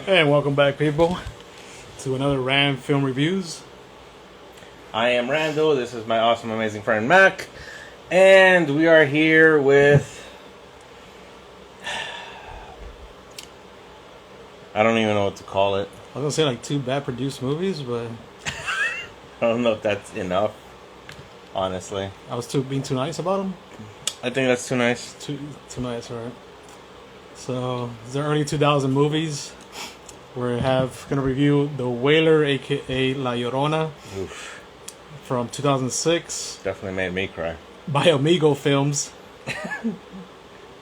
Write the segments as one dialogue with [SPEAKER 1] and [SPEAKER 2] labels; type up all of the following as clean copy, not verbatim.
[SPEAKER 1] And welcome back, people, to another Ram Film Reviews.
[SPEAKER 2] I am Randall. This is my awesome, amazing friend Mack, and we are here with. I don't even know what to call it.
[SPEAKER 1] I was gonna say like two bad produced movies, but
[SPEAKER 2] I don't know if that's enough. Honestly,
[SPEAKER 1] I was being too nice about them.
[SPEAKER 2] I think that's too nice.
[SPEAKER 1] Too nice, right? So, the early 2000 movies. We're gonna review the Wailer, aka La Llorona,
[SPEAKER 2] Oof.
[SPEAKER 1] from 2006
[SPEAKER 2] Definitely made me cry.
[SPEAKER 1] by Amigo Films.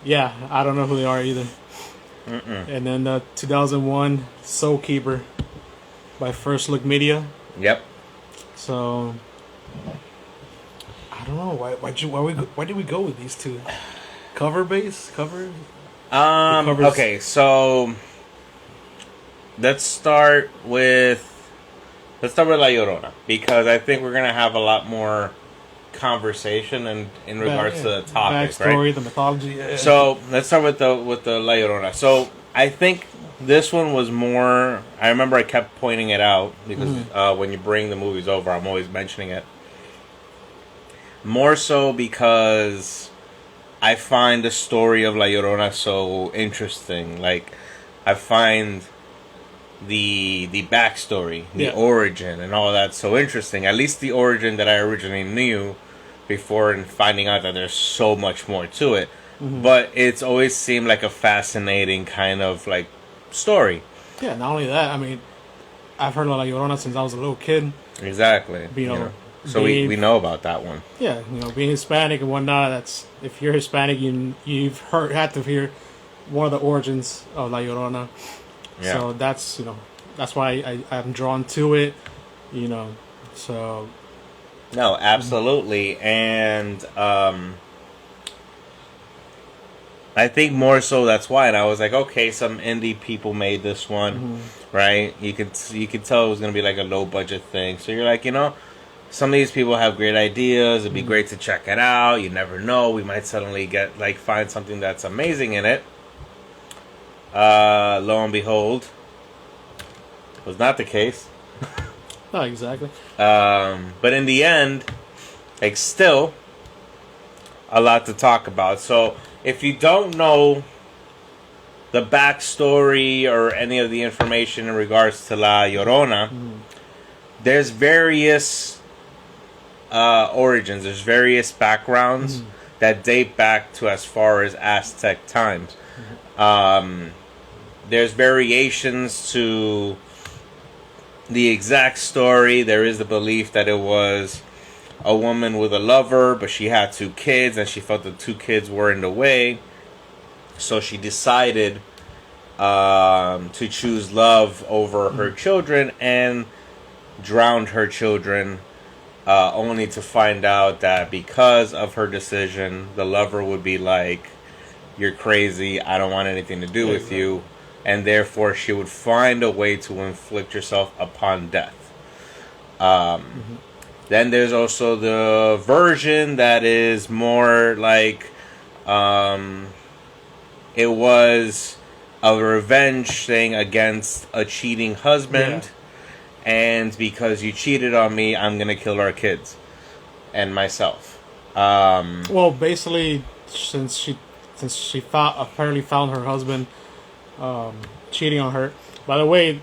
[SPEAKER 1] Yeah, I don't know who they are either. And then the 2001 Soulkeeper by First Look Media.
[SPEAKER 2] Yep.
[SPEAKER 1] So I don't know why did we go with these two? Cover.
[SPEAKER 2] Okay, so let's start with La Llorona, because I think we're gonna have a lot more conversation in regards to the topic,
[SPEAKER 1] backstory,
[SPEAKER 2] right?
[SPEAKER 1] the mythology. Yeah.
[SPEAKER 2] So let's start with the La Llorona. So I think this one was more. I remember I kept pointing it out because when you bring the movies over, I'm always mentioning it. More so because I find the story of La Llorona so interesting. Like, I find the backstory, the origin, and all that so interesting. At least the origin that I originally knew before, and finding out that there's so much more to it. But it's always seemed like a fascinating kind of like story.
[SPEAKER 1] Yeah, not only that, I mean, I've heard of La Llorona since I was a little kid.
[SPEAKER 2] Exactly.
[SPEAKER 1] You know,
[SPEAKER 2] so we know about that one.
[SPEAKER 1] Yeah, being Hispanic and whatnot. That's, if you're Hispanic, you've had to hear one of the origins of La Llorona. Yeah. So that's why I'm drawn to it. So.
[SPEAKER 2] No, absolutely, and I think more so that's why. And I was like, okay, some indie people made this one, right? You could tell it was gonna be like a low budget thing. So you're like, some of these people have great ideas. It'd be great to check it out. You never know. We might suddenly find something that's amazing in it. Lo and behold, was not the case.
[SPEAKER 1] Not exactly.
[SPEAKER 2] But in the end, still a lot to talk about. So if you don't know the backstory or any of the information in regards to La Llorona, there's various origins. There's various backgrounds that date back to as far as Aztec times. There's variations to the exact story. There is the belief that it was a woman with a lover, but she had 2 kids, and she felt the 2 kids were in the way. So she decided to choose love over her children and drowned her children, only to find out that because of her decision, the lover would be like, "You're crazy, I don't want anything to do with you." And therefore she would find a way to inflict herself upon death. Then there's also the version that is more like it was a revenge thing against a cheating husband. And because you cheated on me, I'm going to kill our kids and myself.
[SPEAKER 1] Well, basically, since she apparently found her husband cheating on her. By the way,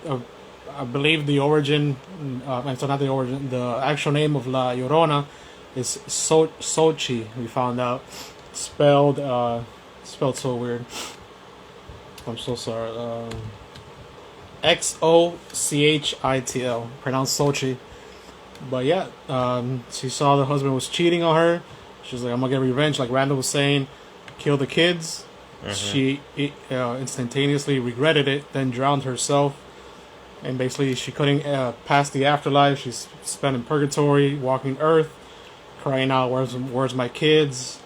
[SPEAKER 1] I believe the origin, so not the origin, the actual name of La Llorona is Xochitl. We found out, spelled so weird. I'm so sorry. Xochitl, pronounced Xochitl. But yeah, she saw the husband was cheating on her. She was like, "I'm gonna get revenge," like Randall was saying, kill the kids. She instantaneously regretted it, then drowned herself, and basically she couldn't pass the afterlife. She's spent in purgatory, walking earth, crying out, "Where's my kids?"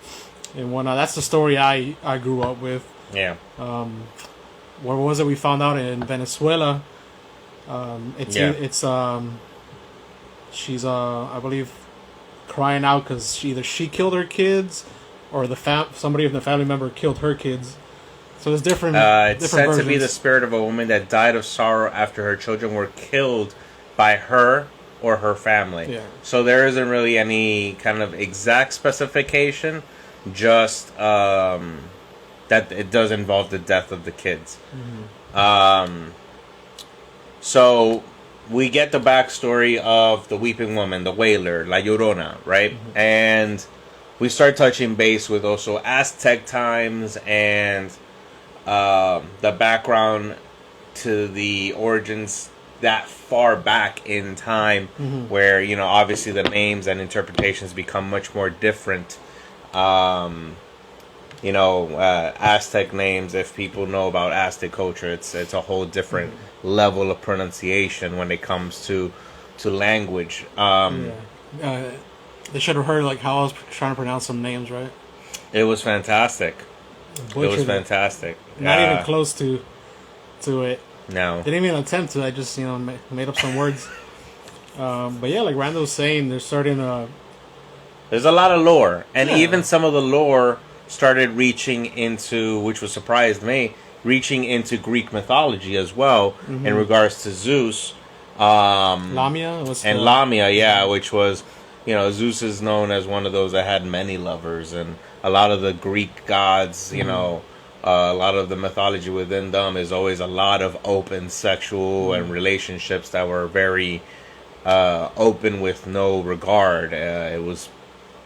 [SPEAKER 1] and whatnot. That's the story I grew up with.
[SPEAKER 2] Yeah.
[SPEAKER 1] Where was it? We found out in Venezuela. She's I believe crying out because either she killed her kids or somebody in the family member killed her kids. So there's different.
[SPEAKER 2] It's
[SPEAKER 1] different
[SPEAKER 2] said
[SPEAKER 1] versions.
[SPEAKER 2] to be the spirit of a woman that died of sorrow after her children were killed by her or her family.
[SPEAKER 1] Yeah.
[SPEAKER 2] So there isn't really any kind of exact specification, just that it does involve the death of the kids. So we get the backstory of the weeping woman, the Wailer, La Llorona, right? And we start touching base with also Aztec times and the background to the origins that far back in time, where, you know, obviously the names and interpretations become much more different. You know, Aztec names, if people know about Aztec culture, it's a whole different level of pronunciation when it comes to language.
[SPEAKER 1] They should have heard like how I was trying to pronounce some names, right?
[SPEAKER 2] It was fantastic.
[SPEAKER 1] Butchered
[SPEAKER 2] It was fantastic.
[SPEAKER 1] Not even close to it.
[SPEAKER 2] No.
[SPEAKER 1] Didn't even attempt to. I just, you know, made up some words. But yeah, like Randall was saying, they're starting to...
[SPEAKER 2] There's a lot of lore. And even some of the lore started reaching into, which was surprised me, reaching into Greek mythology as well, in regards to Zeus.
[SPEAKER 1] Lamia?
[SPEAKER 2] Lamia, which was, you know, Zeus is known as one of those that had many lovers. And a lot of the Greek gods, you know... a lot of the mythology within them is always a lot of open sexual and relationships that were very open with no regard. It was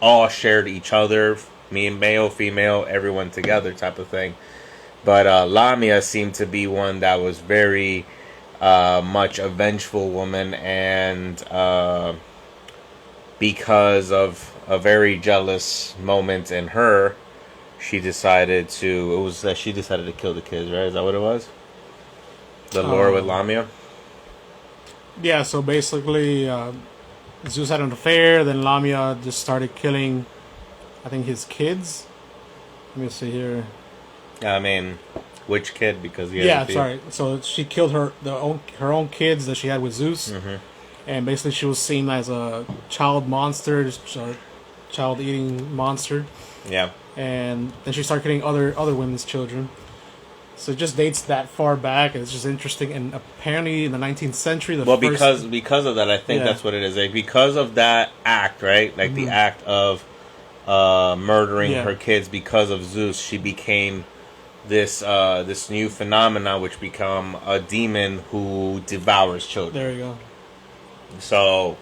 [SPEAKER 2] all shared each other, male, female, everyone together type of thing. But Lamia seemed to be one that was very much a vengeful woman, and because of a very jealous moment in her, she decided to kill the kids, right? Is that what it was? The lore with Lamia?
[SPEAKER 1] Yeah, so basically, Zeus had an affair, then Lamia just started killing, I think, his kids. Let me see here.
[SPEAKER 2] I mean, which kid? Because he had
[SPEAKER 1] sorry. So she killed her own kids that she had with Zeus. And basically she was seen as a child monster, just a child-eating monster.
[SPEAKER 2] Yeah.
[SPEAKER 1] And then she started killing other women's children. So it just dates that far back, and it's just interesting. And apparently in the 19th century,
[SPEAKER 2] because of that, I think that's what it is. Like, because of that act, right? Like the act of murdering her kids because of Zeus, she became this new phenomenon, which become a demon who devours children.
[SPEAKER 1] There you go.
[SPEAKER 2] So,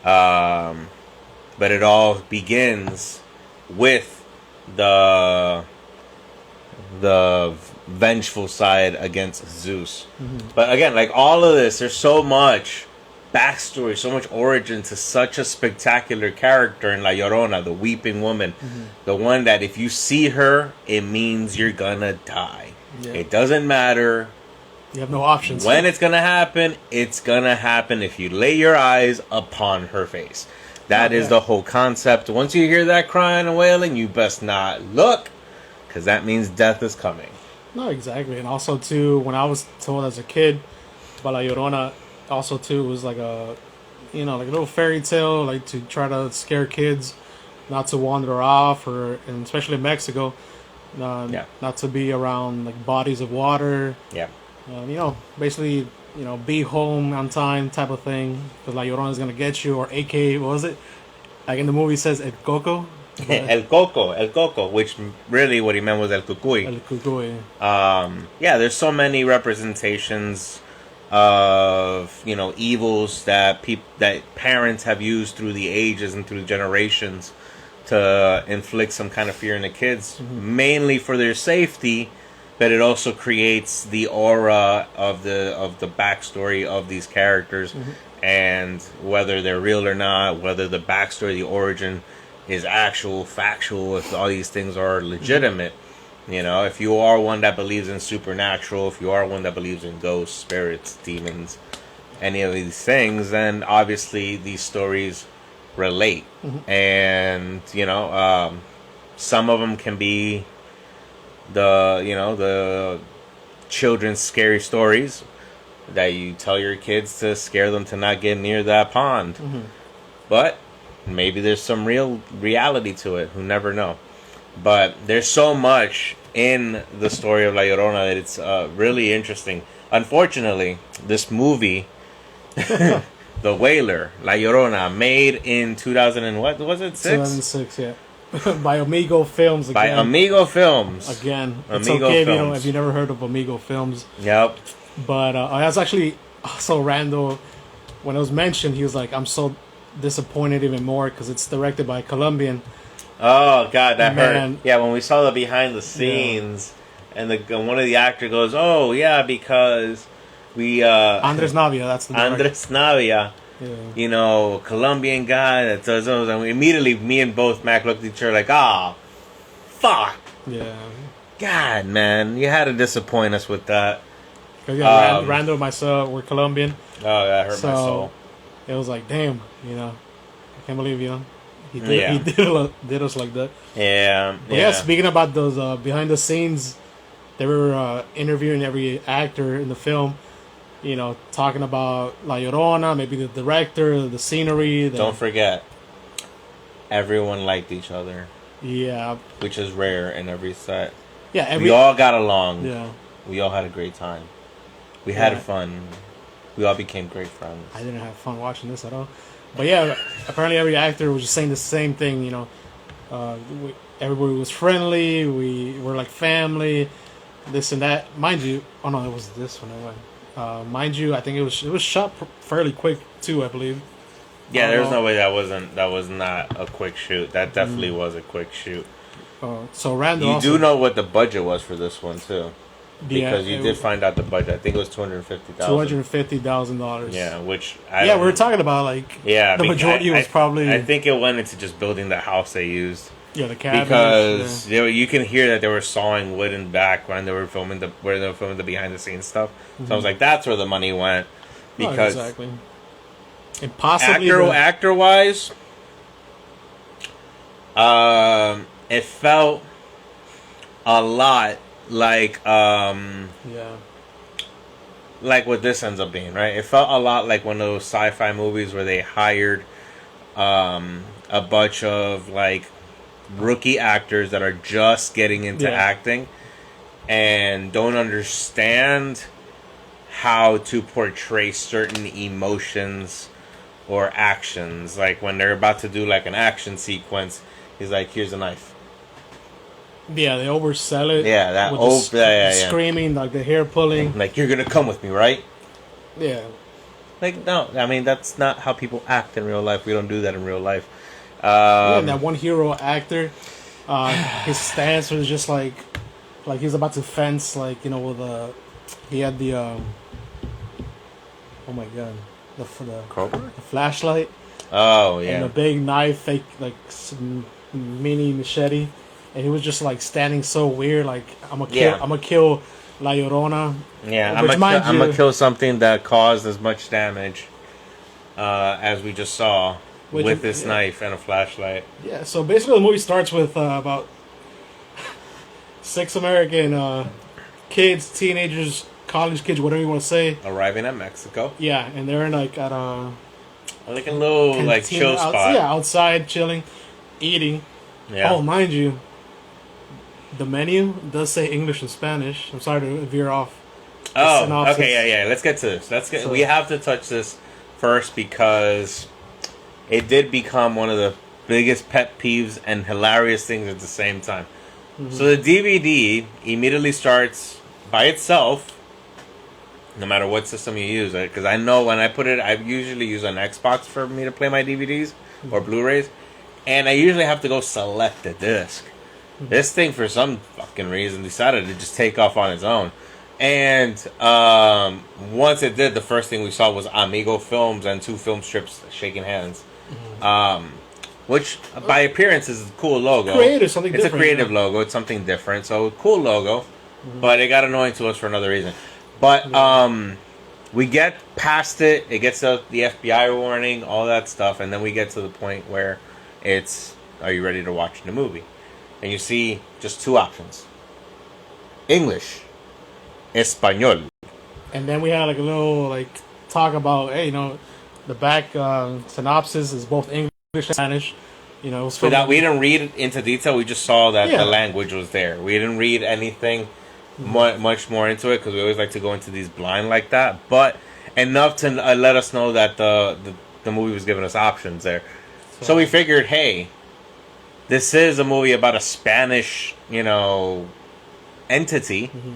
[SPEAKER 2] but it all begins with the vengeful side against Zeus. But again, like all of this, there's so much backstory, so much origin to such a spectacular character in La Llorona, the weeping woman. The one that if you see her, it means you're gonna die. It doesn't matter.
[SPEAKER 1] You have no options.
[SPEAKER 2] When it's gonna happen, it's gonna happen if you lay your eyes upon her face. That is the whole concept. Once you hear that crying and wailing, you best not look, because that means death is coming.
[SPEAKER 1] No, exactly. And also, too, when I was told as a kid about La Llorona, also, too, it was like a, you know, like a little fairy tale, like to try to scare kids not to wander off, and especially in Mexico, not to be around, like, bodies of water.
[SPEAKER 2] Yeah.
[SPEAKER 1] You know, basically... You know, be home on time type of thing. Because La Llorona is going to get you. Or AK, what was it? Like in the movie it says El Coco.
[SPEAKER 2] El Coco, which really what he meant was El Cucuy.
[SPEAKER 1] El Cucuy.
[SPEAKER 2] Yeah, there's so many representations of, you know, evils that parents have used through the ages and through generations to inflict some kind of fear in the kids, mainly for their safety. But it also creates the aura of the backstory of these characters, and whether they're real or not, whether the backstory, the origin, is actual, factual, if all these things are legitimate. You know, if you are one that believes in supernatural, if you are one that believes in ghosts, spirits, demons, any of these things, then obviously these stories relate. And, you know, some of them can be the children's scary stories that you tell your kids to scare them to not get near that pond. But maybe there's some reality to it. Who never know. But there's so much in the story of La Llorona that it's really interesting. Unfortunately, this movie, The Wailer, La Llorona, made in 2000 and what was it?
[SPEAKER 1] 2006, yeah. By Amigo Films again.
[SPEAKER 2] By Amigo Films.
[SPEAKER 1] Again. It's
[SPEAKER 2] Amigo
[SPEAKER 1] okay
[SPEAKER 2] Films.
[SPEAKER 1] if you never heard of Amigo Films.
[SPEAKER 2] Yep.
[SPEAKER 1] But I was actually so Randall, when it was mentioned, he was like, I'm so disappointed even more because it's directed by a Colombian.
[SPEAKER 2] Oh God, that
[SPEAKER 1] Man.
[SPEAKER 2] hurt. Yeah, when we saw the behind the scenes, and one of the actors goes, "Oh yeah, because we
[SPEAKER 1] Andres Navia, that's the director.
[SPEAKER 2] Andres Navia,
[SPEAKER 1] Yeah.
[SPEAKER 2] you know, Colombian guy that does those." And immediately, me and both Mac looked at each other like, "Ah, fuck,
[SPEAKER 1] Yeah.
[SPEAKER 2] God, man, you had to disappoint us with that."
[SPEAKER 1] 'Cause, yeah, Randall and myself were Colombian.
[SPEAKER 2] Oh, that hurt my soul.
[SPEAKER 1] It was like, damn, I can't believe, he did us like that.
[SPEAKER 2] Yeah,
[SPEAKER 1] But yeah, speaking about those behind the scenes, they were interviewing every actor in the film, talking about La Llorona, maybe the director, the scenery.
[SPEAKER 2] Don't forget, everyone liked each other.
[SPEAKER 1] Yeah.
[SPEAKER 2] Which is rare in every set.
[SPEAKER 1] Yeah,
[SPEAKER 2] we all got along.
[SPEAKER 1] Yeah.
[SPEAKER 2] We all had a great time. We had fun. We all became great friends.
[SPEAKER 1] I didn't have fun watching this at all. But yeah, apparently every actor was just saying the same thing, everybody was friendly, we were like family, this and that. Mind you, oh no, it was this one anyway. Mind you, I think it was shot fairly quick too, I believe.
[SPEAKER 2] Yeah, there's no way that was not a quick shoot. That definitely was a quick shoot.
[SPEAKER 1] So Randall,
[SPEAKER 2] you do know what the budget was for this one too. Because
[SPEAKER 1] yeah,
[SPEAKER 2] you did find out the budget. I think it was
[SPEAKER 1] $250,000.
[SPEAKER 2] Yeah, which
[SPEAKER 1] we were talking about the majority was probably.
[SPEAKER 2] I think it went into just building the house they used.
[SPEAKER 1] Yeah, the cabin.
[SPEAKER 2] Because you can hear that they were sawing wood in back when they were filming the behind the scenes stuff. So I was like, that's where the money went. Because
[SPEAKER 1] exactly. And possibly
[SPEAKER 2] actor wise, it felt a lot like like what this ends up being, right? It felt a lot like one of those sci-fi movies where they hired a bunch of rookie actors that are just getting into acting and don't understand how to portray certain emotions or actions. Like when they're about to do an action sequence, he's like, "Here's a knife."
[SPEAKER 1] Yeah, they oversell it.
[SPEAKER 2] Yeah, that
[SPEAKER 1] screaming, the hair pulling.
[SPEAKER 2] Like, "You're gonna come with me, right?"
[SPEAKER 1] Yeah.
[SPEAKER 2] No, I mean that's not how people act in real life. We don't do that in real life.
[SPEAKER 1] And that one hero actor, his stance was just like he's about to fence, he had the oh my god, the flashlight.
[SPEAKER 2] Oh yeah.
[SPEAKER 1] And the big knife, fake mini machete. And he was just standing so weird, I'm gonna kill La Llorona.
[SPEAKER 2] Yeah, I'm gonna kill something that caused as much damage as we just saw with this knife and a flashlight.
[SPEAKER 1] Yeah, so basically the movie starts with about 6 American kids, teenagers, college kids, whatever you want to say,
[SPEAKER 2] arriving at Mexico.
[SPEAKER 1] Yeah, and they're in at a
[SPEAKER 2] little chill spot.
[SPEAKER 1] Yeah, outside chilling, eating. Yeah. Oh, mind you, the menu does say English and Spanish. I'm sorry to veer off.
[SPEAKER 2] Okay, yeah. Let's get to this. We have to touch this first because it did become one of the biggest pet peeves and hilarious things at the same time. Mm-hmm. So the DVD immediately starts by itself, no matter what system you use. Because I know when I put it, I usually use an Xbox for me to play my DVDs or Blu-rays, and I usually have to go select the disc. This thing, for some fucking reason, decided to just take off on its own. And once it did, the first thing we saw was Amigo Films and 2 film strips shaking hands. Which, by appearance, is a cool logo.
[SPEAKER 1] It's
[SPEAKER 2] a creative logo. It's something different. So, cool logo. But it got annoying to us for another reason. But we get past it. It gets the FBI warning, all that stuff. And then we get to the point where it's, are you ready to watch the movie? And you see just 2 options. English. Español.
[SPEAKER 1] And then we had a little talk about, hey, the back synopsis is both English and Spanish. You know, it was from
[SPEAKER 2] we didn't read into detail. We just saw that
[SPEAKER 1] Yeah.
[SPEAKER 2] the language was there. We didn't read anything much more into it because we always like to go into these blind like that. But enough to let us know that the movie was giving us options there. So we figured, hey, this is a movie about a Spanish, entity.
[SPEAKER 1] Mm-hmm.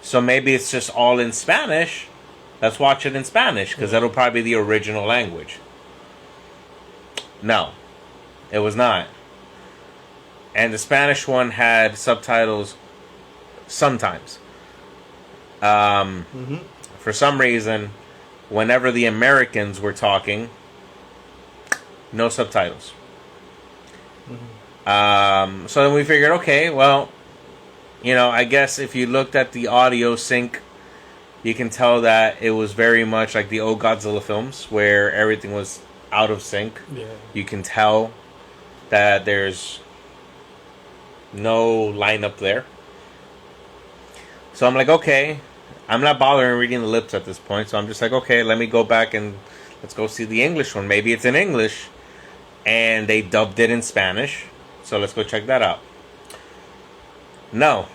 [SPEAKER 2] So maybe it's just all in Spanish. Let's watch it in Spanish because that'll probably be the original language. No, it was not. And the Spanish one had subtitles sometimes. For some reason, whenever the Americans were talking, no subtitles. So then we figured, okay, well, I guess if you looked at the audio sync, you can tell that it was very much like the old Godzilla films where everything was out of sync.
[SPEAKER 1] Yeah.
[SPEAKER 2] You can tell that there's no lineup there. So I'm like, okay, I'm not bothering reading the lips at this point. So I'm just like, okay, let me go back and let's go see the English one. Maybe it's in English. And they dubbed it in Spanish. So let's go check that out. No.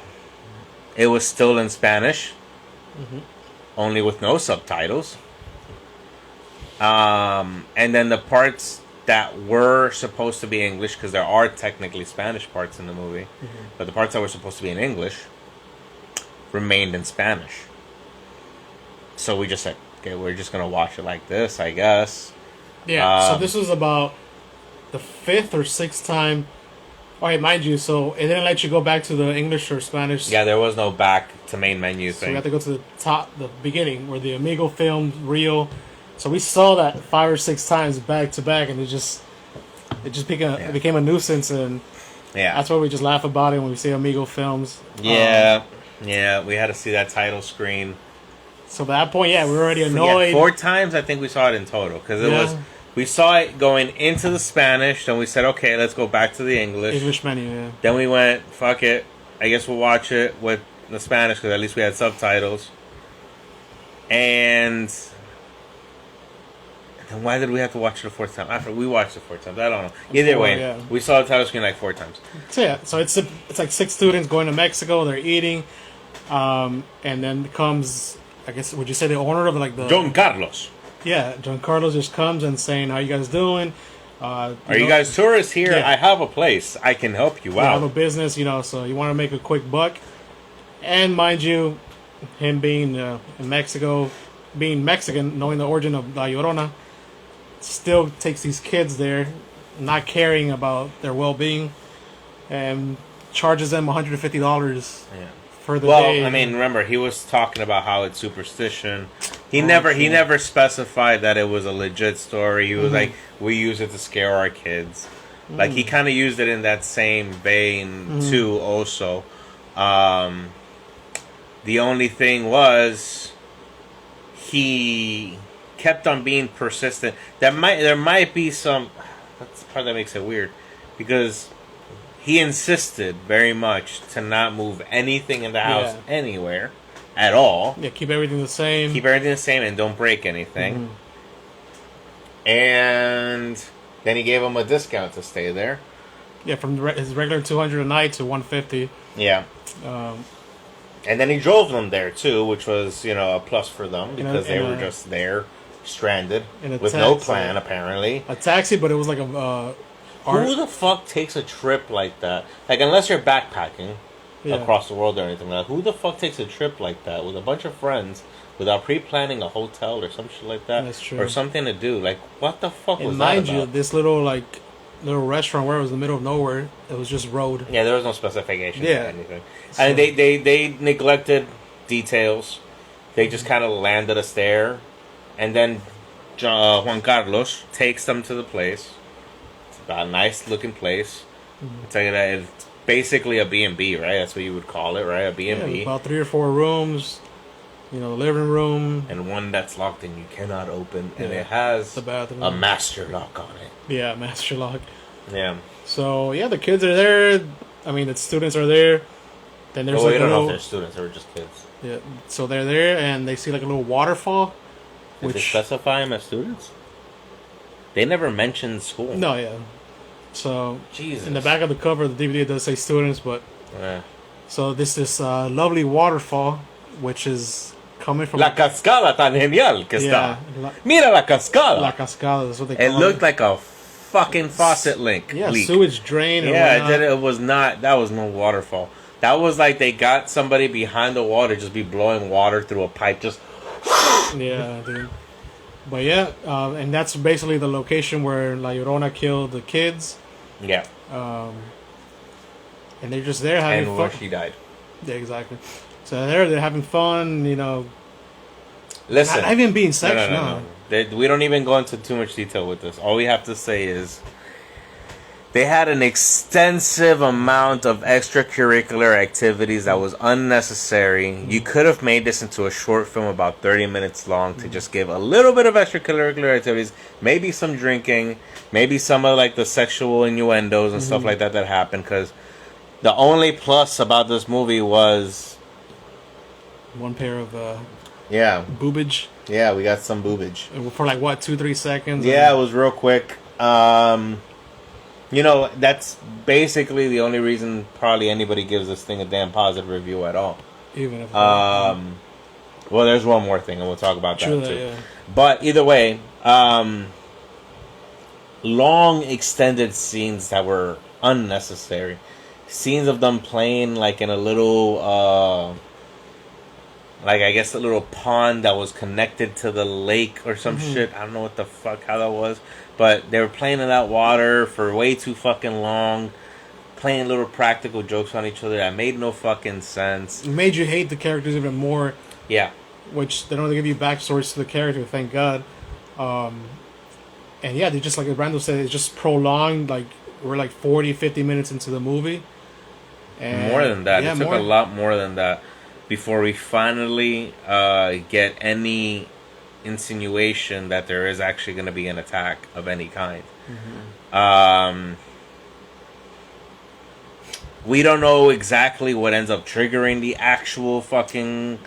[SPEAKER 2] It was still in Spanish. Only with no subtitles. And then the parts that were supposed to be English, because there are technically Spanish parts in the movie, but the parts that were supposed to be in English remained in Spanish. So we just said, okay, we're just going to watch it like this, I guess.
[SPEAKER 1] Yeah, so this was about the 5th or 6th time. All right, mind you, so it didn't let you go back to the English or Spanish.
[SPEAKER 2] Yeah, there was no back to main menu
[SPEAKER 1] So
[SPEAKER 2] thing.
[SPEAKER 1] we had to go to the beginning, where the Amigo filmed Rio. So we saw that 5 or 6 times back to back, and it became a nuisance, and that's why we just laugh about it when we see Amigo films.
[SPEAKER 2] Yeah, we had to see that title screen.
[SPEAKER 1] So by that point, we were already annoyed.
[SPEAKER 2] 4 times, I think we saw it in total, because we saw it going into the Spanish, then we said, okay, let's go back to the English
[SPEAKER 1] menu, yeah.
[SPEAKER 2] Then we went, fuck it, I guess we'll watch it with the Spanish, because at least we had subtitles. And then why did we have to watch it a 4th time? After we watched it 4 times, I don't know. Either way, we saw the title screen like 4 times.
[SPEAKER 1] So it's like 6 students going to Mexico. They're eating, and then comes, I guess, would you say the owner of the
[SPEAKER 2] Don Carlos.
[SPEAKER 1] Yeah, John Carlos just comes and saying, "How you guys doing?
[SPEAKER 2] Are you guys tourists here?
[SPEAKER 1] Yeah.
[SPEAKER 2] I have a place. I can help you out.
[SPEAKER 1] I have a business, so you want to make a quick buck." And mind you, him being in Mexico, being Mexican, knowing the origin of La Llorona, still takes these kids there, not caring about their well-being, and charges them $150 for the day.
[SPEAKER 2] I mean, remember, he was talking about how it's superstition. He never specified that it was a legit story. He was like, we use it to scare our kids. Like, he kind of used it in that same vein, too, also. The only thing was, he kept on being persistent. There might be some... That's the part that makes it weird. Because he insisted very much to not move anything in the house anywhere at all.
[SPEAKER 1] Yeah, keep everything the same.
[SPEAKER 2] Keep everything the same and don't break anything. And then he gave him a discount to stay there.
[SPEAKER 1] Yeah, from his regular $200 a night to $150.
[SPEAKER 2] Yeah. And then he drove them there too, which was, a plus for them because they were just there, stranded, with no plan apparently.
[SPEAKER 1] A taxi, but it was like a...
[SPEAKER 2] Who the fuck takes a trip like that? Like, unless you're backpacking across the world or anything like that, who the fuck takes a trip like that with a bunch of friends without pre-planning a hotel or some shit like that?
[SPEAKER 1] That's true.
[SPEAKER 2] Or something to do. Like, what the fuck was that
[SPEAKER 1] about? And mind you, this little restaurant where it was in the middle of nowhere, it was just road.
[SPEAKER 2] Yeah, there was no specification or anything. So, and they neglected details. They just kind of landed us there. And then Juan Carlos takes them to the place. A nice looking place. It's like it's basically a B&B, right? That's what you would call it, right? A B&B.
[SPEAKER 1] About 3 or 4 rooms. The living room.
[SPEAKER 2] And one that's locked and you cannot open. And it has
[SPEAKER 1] the bathroom.
[SPEAKER 2] A master lock on it.
[SPEAKER 1] Yeah, master lock.
[SPEAKER 2] Yeah.
[SPEAKER 1] So, the kids are there. I mean, the students are there. Then there's
[SPEAKER 2] we don't know if they're students. They were just kids.
[SPEAKER 1] Yeah. So they're there and they see a little waterfall.
[SPEAKER 2] Did they specify them as students? They never mentioned school.
[SPEAKER 1] No, yeah. So
[SPEAKER 2] Jesus.
[SPEAKER 1] in the back of the cover of the DVD it does say students, but
[SPEAKER 2] Yeah.
[SPEAKER 1] so this lovely waterfall, which is coming from
[SPEAKER 2] La cascada tan genial que está.
[SPEAKER 1] La,
[SPEAKER 2] Mira la cascada.
[SPEAKER 1] La Cascada, that's what they call
[SPEAKER 2] It looked like a fucking faucet leak.
[SPEAKER 1] Sewage drain.
[SPEAKER 2] Yeah, it was not. That was no waterfall. That was like they got somebody behind the wall to just be blowing water through a pipe. Just
[SPEAKER 1] yeah, dude. But yeah, and that's basically the location where La Llorona killed the kids.
[SPEAKER 2] Yeah.
[SPEAKER 1] And they're just there having
[SPEAKER 2] and
[SPEAKER 1] fun.
[SPEAKER 2] where she died.
[SPEAKER 1] Yeah, exactly. So they're having fun, you know.
[SPEAKER 2] Listen,
[SPEAKER 1] not even being sexual.
[SPEAKER 2] No. We don't even go into too much detail with this. All we have to say is they had an extensive amount of extracurricular activities that was unnecessary. You could have made this into a short film about 30 minutes long to just give a little bit of extracurricular activities, maybe some drinking, maybe some of like the sexual innuendos and stuff like that happened, because the only plus about this movie was
[SPEAKER 1] one pair of boobage.
[SPEAKER 2] Yeah, we got some boobage.
[SPEAKER 1] For like what, 2-3 seconds?
[SPEAKER 2] Yeah, it was real quick. You know, that's basically the only reason probably anybody gives this thing a damn positive review at all.
[SPEAKER 1] Even if
[SPEAKER 2] well, there's one more thing, and we'll talk about that too.
[SPEAKER 1] Yeah.
[SPEAKER 2] But either way, long extended scenes that were unnecessary. Scenes of them playing like in a little like I guess a little pond that was connected to the lake or some shit. I don't know what the fuck how that was, but they were playing in that water for way too fucking long, playing little practical jokes on each other that made no fucking sense.
[SPEAKER 1] It made you hate the characters even more.
[SPEAKER 2] Yeah,
[SPEAKER 1] which they don't give you backstories to the character, thank God. And yeah, they just, like Randall said, it's just prolonged. Like we're like 40-50 minutes into the movie. And
[SPEAKER 2] more than that.
[SPEAKER 1] Yeah,
[SPEAKER 2] it took a lot more than that before we finally get any insinuation that there is actually going to be an attack of any kind. We don't know exactly what ends up triggering the actual fucking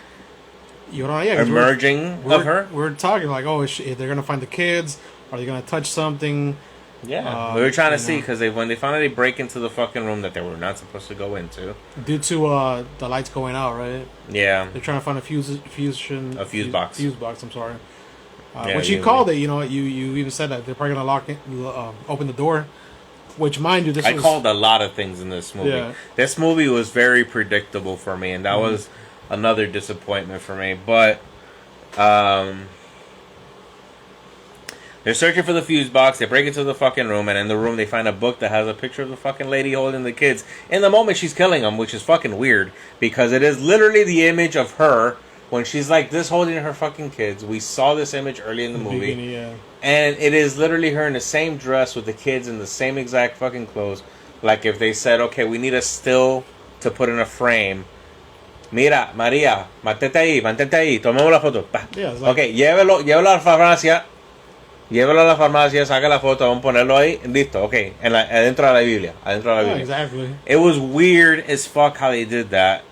[SPEAKER 2] emerging of her.
[SPEAKER 1] We're talking like, oh, they're going to find the kids. Are they going to touch something?
[SPEAKER 2] Yeah, we were trying to see because when they finally break into the fucking room that they were not supposed to go into,
[SPEAKER 1] due to the lights going out, right?
[SPEAKER 2] Yeah,
[SPEAKER 1] they're trying to find a fuse box. Fuse box. I'm sorry. Which you called it. You know, you even said that they're probably gonna lock it, open the door. Which, mind you, I
[SPEAKER 2] called a lot of things in this movie.
[SPEAKER 1] Yeah.
[SPEAKER 2] This movie was very predictable for me, and that was another disappointment for me. But they're searching for the fuse box. They break into the fucking room, and in the room they find a book that has a picture of the fucking lady holding the kids in the moment she's killing them, which is fucking weird because it is literally the image of her when she's like this holding her fucking kids. We saw this image early in the movie, and it is literally her in the same dress with the kids in the same exact fucking clothes. Like if they said, okay, we need a still to put in a frame. Mira, María, mantente ahí, tomemos la foto.
[SPEAKER 1] Yeah, like,
[SPEAKER 2] okay, llévelo a la farmacia. Llévalo a la farmacia, saca la foto, vamos a ponerlo ahí, listo, okay, adentro de la Biblia,
[SPEAKER 1] exactly.
[SPEAKER 2] It was weird as fuck how they did that.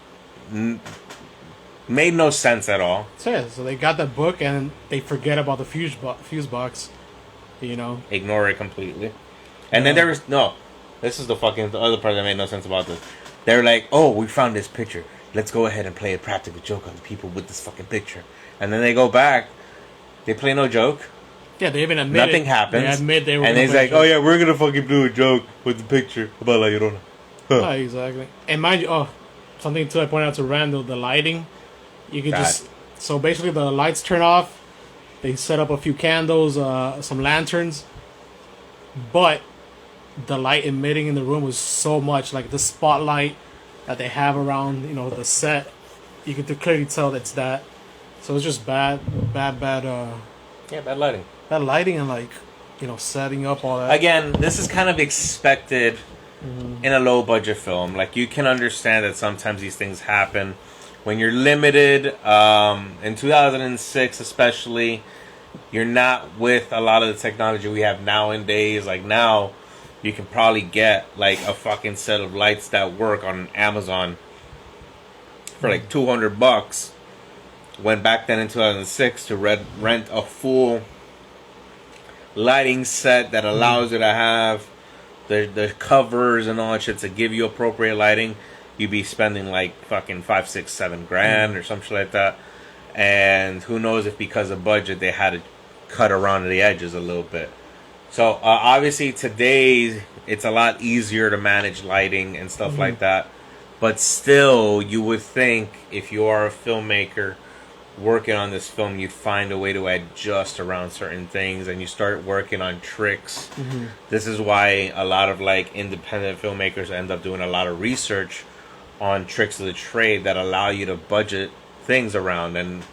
[SPEAKER 2] Made no sense at all.
[SPEAKER 1] So they got that book and they forget about the fuse box, you know.
[SPEAKER 2] Ignore it completely. And then there was, this is the other part that made no sense about this. They're like, oh, we found this picture. Let's go ahead and play a practical joke on the people with this fucking picture. And then they go back, they play no joke.
[SPEAKER 1] Yeah, they even admit
[SPEAKER 2] nothing happens.
[SPEAKER 1] They admit they were.
[SPEAKER 2] And he's like, "Oh yeah, we're gonna fucking do a joke with the picture about La Llorona."
[SPEAKER 1] Huh. Exactly. And mind you, something too I pointed out to Randall, the lighting. You could so basically the lights turn off. They set up a few candles, some lanterns, but the light emitting in the room was so much, like the spotlight that they have around, the set. You could clearly tell that's that. So it's just bad.
[SPEAKER 2] Bad lighting.
[SPEAKER 1] That lighting and setting up all that.
[SPEAKER 2] Again, this is kind of expected in a low budget film. Like you can understand that sometimes these things happen when you're limited. In 2006, especially, you're not with a lot of the technology we have nowadays. Like now, you can probably get like a fucking set of lights that work on Amazon for like $200. Went back then in 2006 to rent a full lighting set that allows you to have the covers and all that shit to give you appropriate lighting, you'd be spending like fucking 5, 6, 7 grand or some shit like that. And who knows if because of budget they had to cut around the edges a little bit. So obviously today it's a lot easier to manage lighting and stuff like that. But still, you would think if you are a filmmaker working on this film, you'd find a way to adjust around certain things, and you start working on tricks. This is why a lot of like independent filmmakers end up doing a lot of research on tricks of the trade that allow you to budget things around. And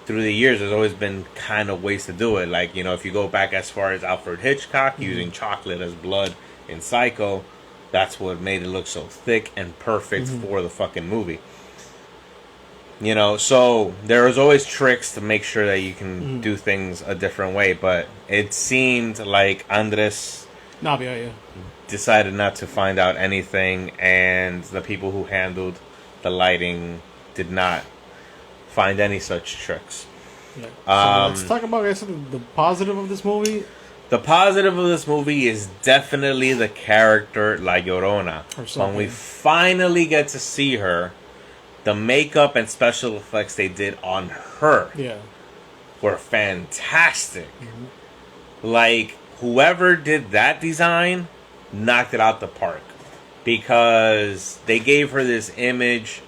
[SPEAKER 2] through the years, there's always been kind of ways to do it. Like, you know, if you go back as far as Alfred Hitchcock using chocolate as blood in Psycho, that's what made it look so thick and perfect for the fucking movie. You know, so there's always tricks to make sure that you can do things a different way. But it seemed like Andres decided not to find out anything, and the people who handled the lighting did not find any such tricks.
[SPEAKER 1] Yeah. So let's talk about, I guess, the positive of this movie.
[SPEAKER 2] The positive of this movie is definitely the character La Llorona. When we finally get to see her, the makeup and special effects they did on her were fantastic. Like, whoever did that design knocked it out the park. Because they gave her this image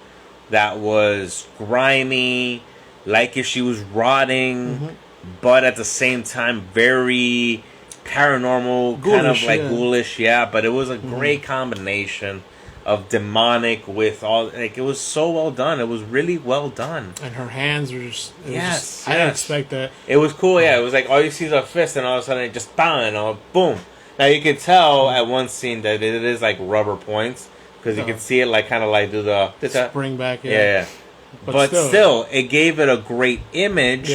[SPEAKER 2] that was grimy, like if she was rotting, but at the same time very paranormal, ghoulish, kind of like ghoulish, but it was a great combination of demonic with all, like, it was so well done. It was really well done.
[SPEAKER 1] And her hands were just, I didn't expect that.
[SPEAKER 2] It was cool, it was like all you see is a fist, and all of a sudden it just bang, and boom. Now you can tell at one scene that it is like rubber points, because you can see it like kind of like do the
[SPEAKER 1] spring back,
[SPEAKER 2] but still, it gave it a great image,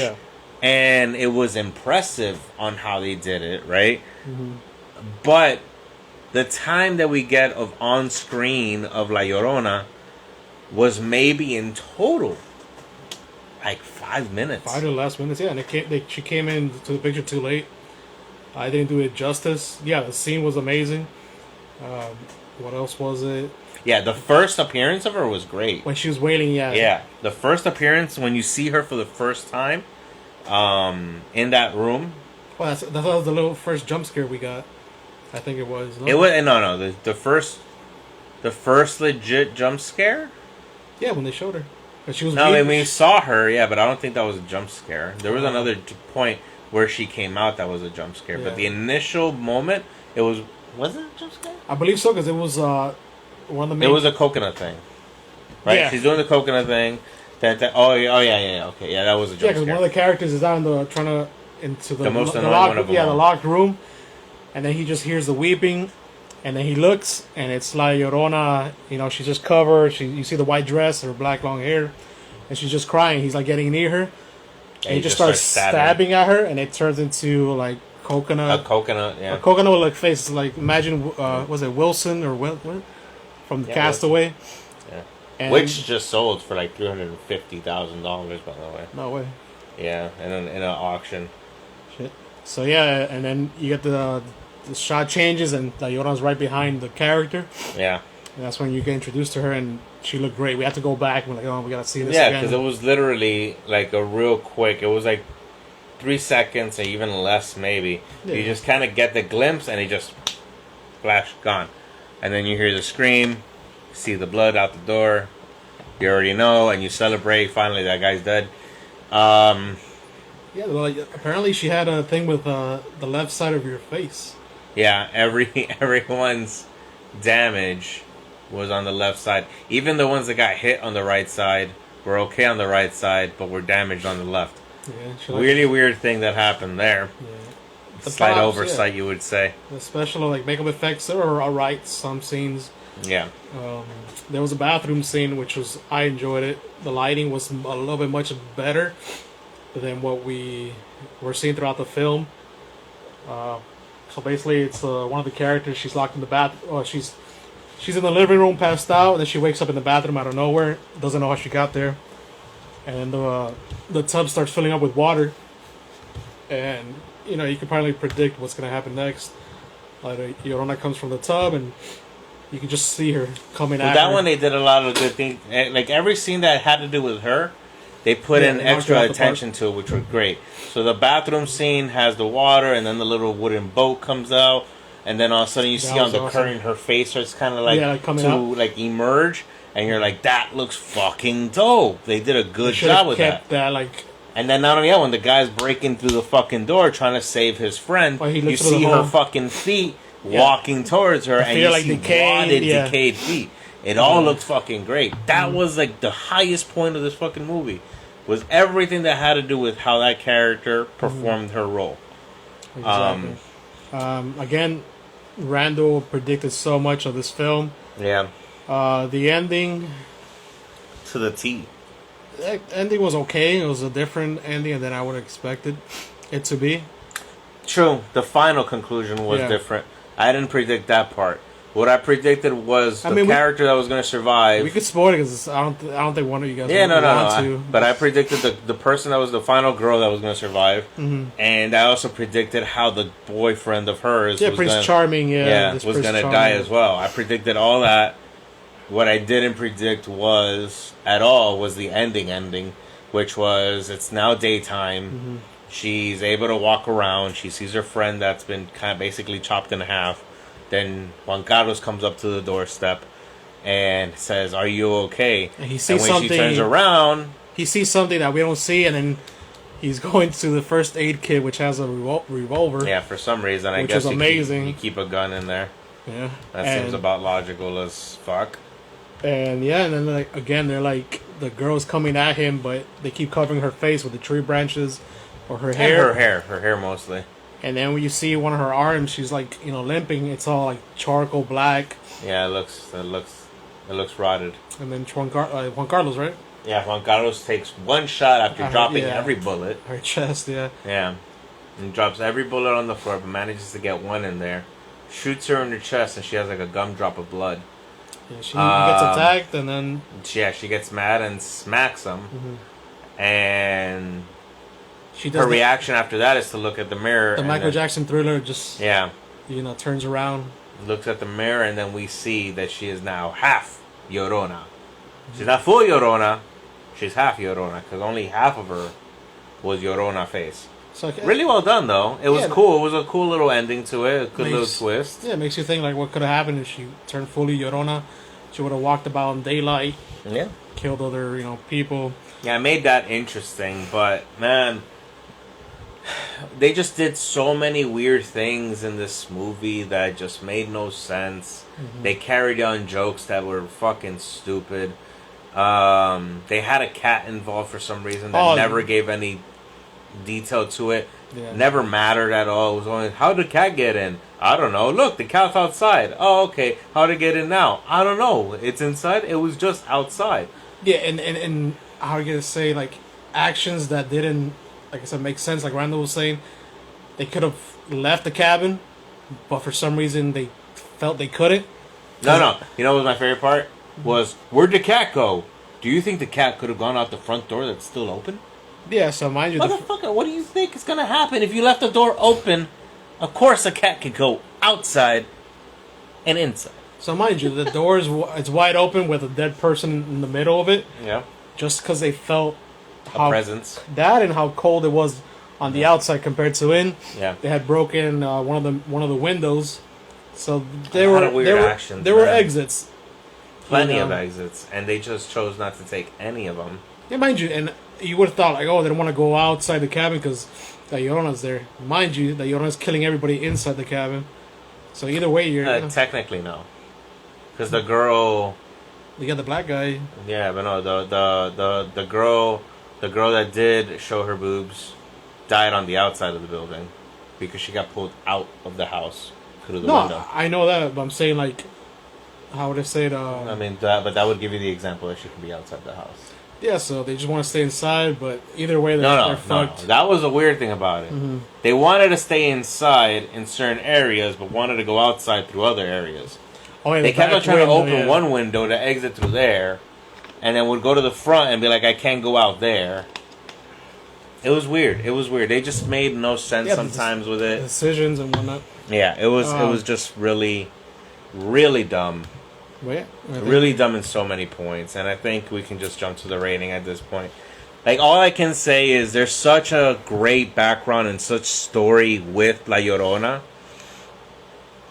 [SPEAKER 2] and it was impressive on how they did it, right? But the time that we get of on screen of La Llorona was maybe in total like 5 minutes.
[SPEAKER 1] 5 to the last minutes, and she came into the picture too late. I didn't do it justice. Yeah, the scene was amazing. What else was it?
[SPEAKER 2] Yeah, the first appearance of her was great.
[SPEAKER 1] When she was wailing,
[SPEAKER 2] Yeah, the first appearance, when you see her for the first time in that room.
[SPEAKER 1] Well, that was the little first jump scare we got. I think it was.
[SPEAKER 2] No? It was the first legit jump scare.
[SPEAKER 1] Yeah, when they showed her, and she was.
[SPEAKER 2] No, when we saw her, but I don't think that was a jump scare. There was another point where she came out that was a jump scare, but the initial moment, it was. Was it a jump scare?
[SPEAKER 1] I believe so, because it was one of the main.
[SPEAKER 2] It was a coconut thing, right? Yeah. She's doing the coconut thing. Okay, that was a jump scare. Yeah,
[SPEAKER 1] one of the characters is out into the most annoying one of them. Yeah, the locked room. And then he just hears the weeping, and then he looks, and it's La Llorona. You know, she's just covered. You see the white dress, her black long hair, and she's just crying. He's like getting near her, and he just starts stabbing at her, and it turns into like coconut.
[SPEAKER 2] A coconut, yeah.
[SPEAKER 1] A coconut with like face. Like imagine, was it Wilson or from Castaway?
[SPEAKER 2] Yeah. And which just sold for like $350,000, by the way.
[SPEAKER 1] No way.
[SPEAKER 2] Yeah, in an auction.
[SPEAKER 1] Shit. So yeah, and then you get the shot changes, and La Llorona's right behind the character.
[SPEAKER 2] Yeah.
[SPEAKER 1] And that's when you get introduced to her, and she looked great. We had to go back and we gotta see this again.
[SPEAKER 2] Yeah, because it was literally like a real quick. It was like 3 seconds or even less, maybe. Yeah. You just kind of get the glimpse, and it just flash gone, and then you hear the scream, see the blood out the door. You already know, and you celebrate. Finally, that guy's dead.
[SPEAKER 1] Yeah, well, apparently she had a thing with the left side of your face.
[SPEAKER 2] Yeah, everyone's damage was on the left side. Even the ones that got hit on the right side were okay on the right side, but were damaged on the left. Yeah, really weird thing that happened there. Yeah. Slight oversight, you would say.
[SPEAKER 1] The special makeup effects are alright. Some scenes.
[SPEAKER 2] Yeah.
[SPEAKER 1] There was a bathroom scene I enjoyed it. The lighting was a little bit much better than what we were seeing throughout the film. So basically, it's one of the characters. She's locked in the bath. She's in the living room, passed out, and then she wakes up in the bathroom out of nowhere. Doesn't know how she got there, and the tub starts filling up with water. And you can probably predict what's gonna happen next. Like Llorona comes from the tub, and you can just see her coming
[SPEAKER 2] With
[SPEAKER 1] at
[SPEAKER 2] that
[SPEAKER 1] her.
[SPEAKER 2] one, they did a lot of good things. Like every scene that had to do with her, they put in
[SPEAKER 1] they knocked her
[SPEAKER 2] extra
[SPEAKER 1] out the
[SPEAKER 2] attention to it, which was great. So the bathroom scene has the water, and then the little wooden boat comes out, and then all of a sudden you see on the
[SPEAKER 1] awesome.
[SPEAKER 2] curtain her face starts kind of like
[SPEAKER 1] coming
[SPEAKER 2] to
[SPEAKER 1] out.
[SPEAKER 2] like emerge, and you're like, that looks fucking dope. They did a good
[SPEAKER 1] They
[SPEAKER 2] job with
[SPEAKER 1] kept
[SPEAKER 2] that.
[SPEAKER 1] like.
[SPEAKER 2] And then not only that, when the guy's breaking through the fucking door trying to save his friend,
[SPEAKER 1] Well, he
[SPEAKER 2] you
[SPEAKER 1] looks through
[SPEAKER 2] see
[SPEAKER 1] the
[SPEAKER 2] her
[SPEAKER 1] hole.
[SPEAKER 2] fucking feet walking towards her, and you
[SPEAKER 1] like
[SPEAKER 2] see
[SPEAKER 1] decayed,
[SPEAKER 2] rotted,
[SPEAKER 1] yeah.
[SPEAKER 2] decayed feet. It all looked fucking great. That was like the highest point of this fucking movie. Was everything that had to do with how that character performed her role.
[SPEAKER 1] Exactly. Again, Randall predicted so much of this film.
[SPEAKER 2] Yeah.
[SPEAKER 1] The ending.
[SPEAKER 2] To the T.
[SPEAKER 1] The ending was okay. It was a different ending than I would have expected it to be.
[SPEAKER 2] True. The final conclusion was different. I didn't predict that part. What I predicted was the character that was going to survive.
[SPEAKER 1] We could spoil it because I don't think one of you guys
[SPEAKER 2] want
[SPEAKER 1] to.
[SPEAKER 2] But I predicted the person that was the final girl that was going to survive.
[SPEAKER 1] Mm-hmm.
[SPEAKER 2] And I also predicted how the boyfriend of hers was
[SPEAKER 1] Prince
[SPEAKER 2] gonna,
[SPEAKER 1] Charming,
[SPEAKER 2] was going to die as well. I predicted all that. What I didn't predict was the ending, which was it's now daytime.
[SPEAKER 1] Mm-hmm.
[SPEAKER 2] She's able to walk around. She sees her friend that's been kind of basically chopped in half. Then Juan Carlos comes up to the doorstep and says, "Are you okay?"
[SPEAKER 1] And he sees
[SPEAKER 2] and when
[SPEAKER 1] something.
[SPEAKER 2] she turns around,
[SPEAKER 1] he sees something that we don't see, and then he's going to the first aid kit, which has a revolver.
[SPEAKER 2] Yeah, for some reason, I
[SPEAKER 1] which
[SPEAKER 2] guess
[SPEAKER 1] is amazing.
[SPEAKER 2] You keep a gun in there.
[SPEAKER 1] Yeah,
[SPEAKER 2] that seems about logical as fuck.
[SPEAKER 1] And then they're like the girl's coming at him, but they keep covering her face with the tree branches or her hair.
[SPEAKER 2] Her hair mostly.
[SPEAKER 1] And then when you see one of her arms, she's like limping. It's all like charcoal black.
[SPEAKER 2] Yeah, it looks rotted.
[SPEAKER 1] And then Juan Carlos, right?
[SPEAKER 2] Yeah, Juan Carlos takes one shot after dropping every bullet.
[SPEAKER 1] Her chest, yeah.
[SPEAKER 2] Yeah, and drops every bullet on the floor, but manages to get one in there. Shoots her in her chest, and she has like a gumdrop of blood.
[SPEAKER 1] Yeah, she gets attacked, and then
[SPEAKER 2] she gets mad and smacks him, and her reaction after that is to look at the mirror.
[SPEAKER 1] The Michael Jackson Thriller just turns around,
[SPEAKER 2] looks at the mirror, and then we see that she is now half Llorona. She's not full Llorona, she's half Llorona because only half of her was Llorona face. So, really well done, though. It was cool. It was a cool little ending to it. A good little twist.
[SPEAKER 1] Yeah, it makes you think, like, what could have happened if she turned fully Llorona. She would have walked about in daylight.
[SPEAKER 2] Yeah.
[SPEAKER 1] Killed other, people.
[SPEAKER 2] Yeah, it made that interesting. But, man, they just did so many weird things in this movie that just made no sense. Mm-hmm. They carried on jokes that were fucking stupid. They had a cat involved for some reason that never gave any detail to it. Never mattered at all. It was only, how did the cat get in? I don't know. Look, the cat's outside. Oh, okay. How did it get in now? I don't know. It's inside. It was just outside.
[SPEAKER 1] Yeah, and how are you gonna say, like, actions that didn't, like I said, make sense. Like Randall was saying, they could have left the cabin, but for some reason they felt they couldn't.
[SPEAKER 2] No. You know what was my favorite part? Was, where'd the cat go? Do you think the cat could have gone out the front door that's still open?
[SPEAKER 1] Yeah, so mind you...
[SPEAKER 2] Motherfucker, what do you think is going to happen if you left the door open? Of course a cat could go outside and inside.
[SPEAKER 1] So mind you, the door it's wide open with a dead person in the middle of it.
[SPEAKER 2] Yeah.
[SPEAKER 1] Just because they felt...
[SPEAKER 2] a presence.
[SPEAKER 1] That and how cold it was on the outside compared to in.
[SPEAKER 2] Yeah.
[SPEAKER 1] They had broken one of the windows. So there were exits.
[SPEAKER 2] Plenty of exits. And they just chose not to take any of them.
[SPEAKER 1] Yeah, mind you, and you would have thought, like, they don't want to go outside the cabin because the Llorona's there. Mind you, the Llorona's killing everybody inside the cabin. So either way, you're...
[SPEAKER 2] technically, no. Because the girl...
[SPEAKER 1] You got the black guy.
[SPEAKER 2] Yeah, but no, the girl that did show her boobs died on the outside of the building because she got pulled out of the house through the window. No,
[SPEAKER 1] I know that, but I'm saying, like, how would I say it?
[SPEAKER 2] I mean, but that would give you the example that she can be outside the house.
[SPEAKER 1] Yeah, so they just want to stay inside, but either way,
[SPEAKER 2] they're
[SPEAKER 1] fucked.
[SPEAKER 2] No. That was a weird thing about it. Mm-hmm. They wanted to stay inside in certain areas, but wanted to go outside through other areas. Oh, yeah, they kept on trying to open one window to exit through there, and then would go to the front and be like, I can't go out there. It was weird. It was weird. They just made no sense sometimes with it.
[SPEAKER 1] Decisions and whatnot.
[SPEAKER 2] Yeah, it was just really, really dumb.
[SPEAKER 1] Well, yeah,
[SPEAKER 2] really dumb in so many points, and I think we can just jump to the rating at this point. Like, all I can say is there's such a great background and such story with La Llorona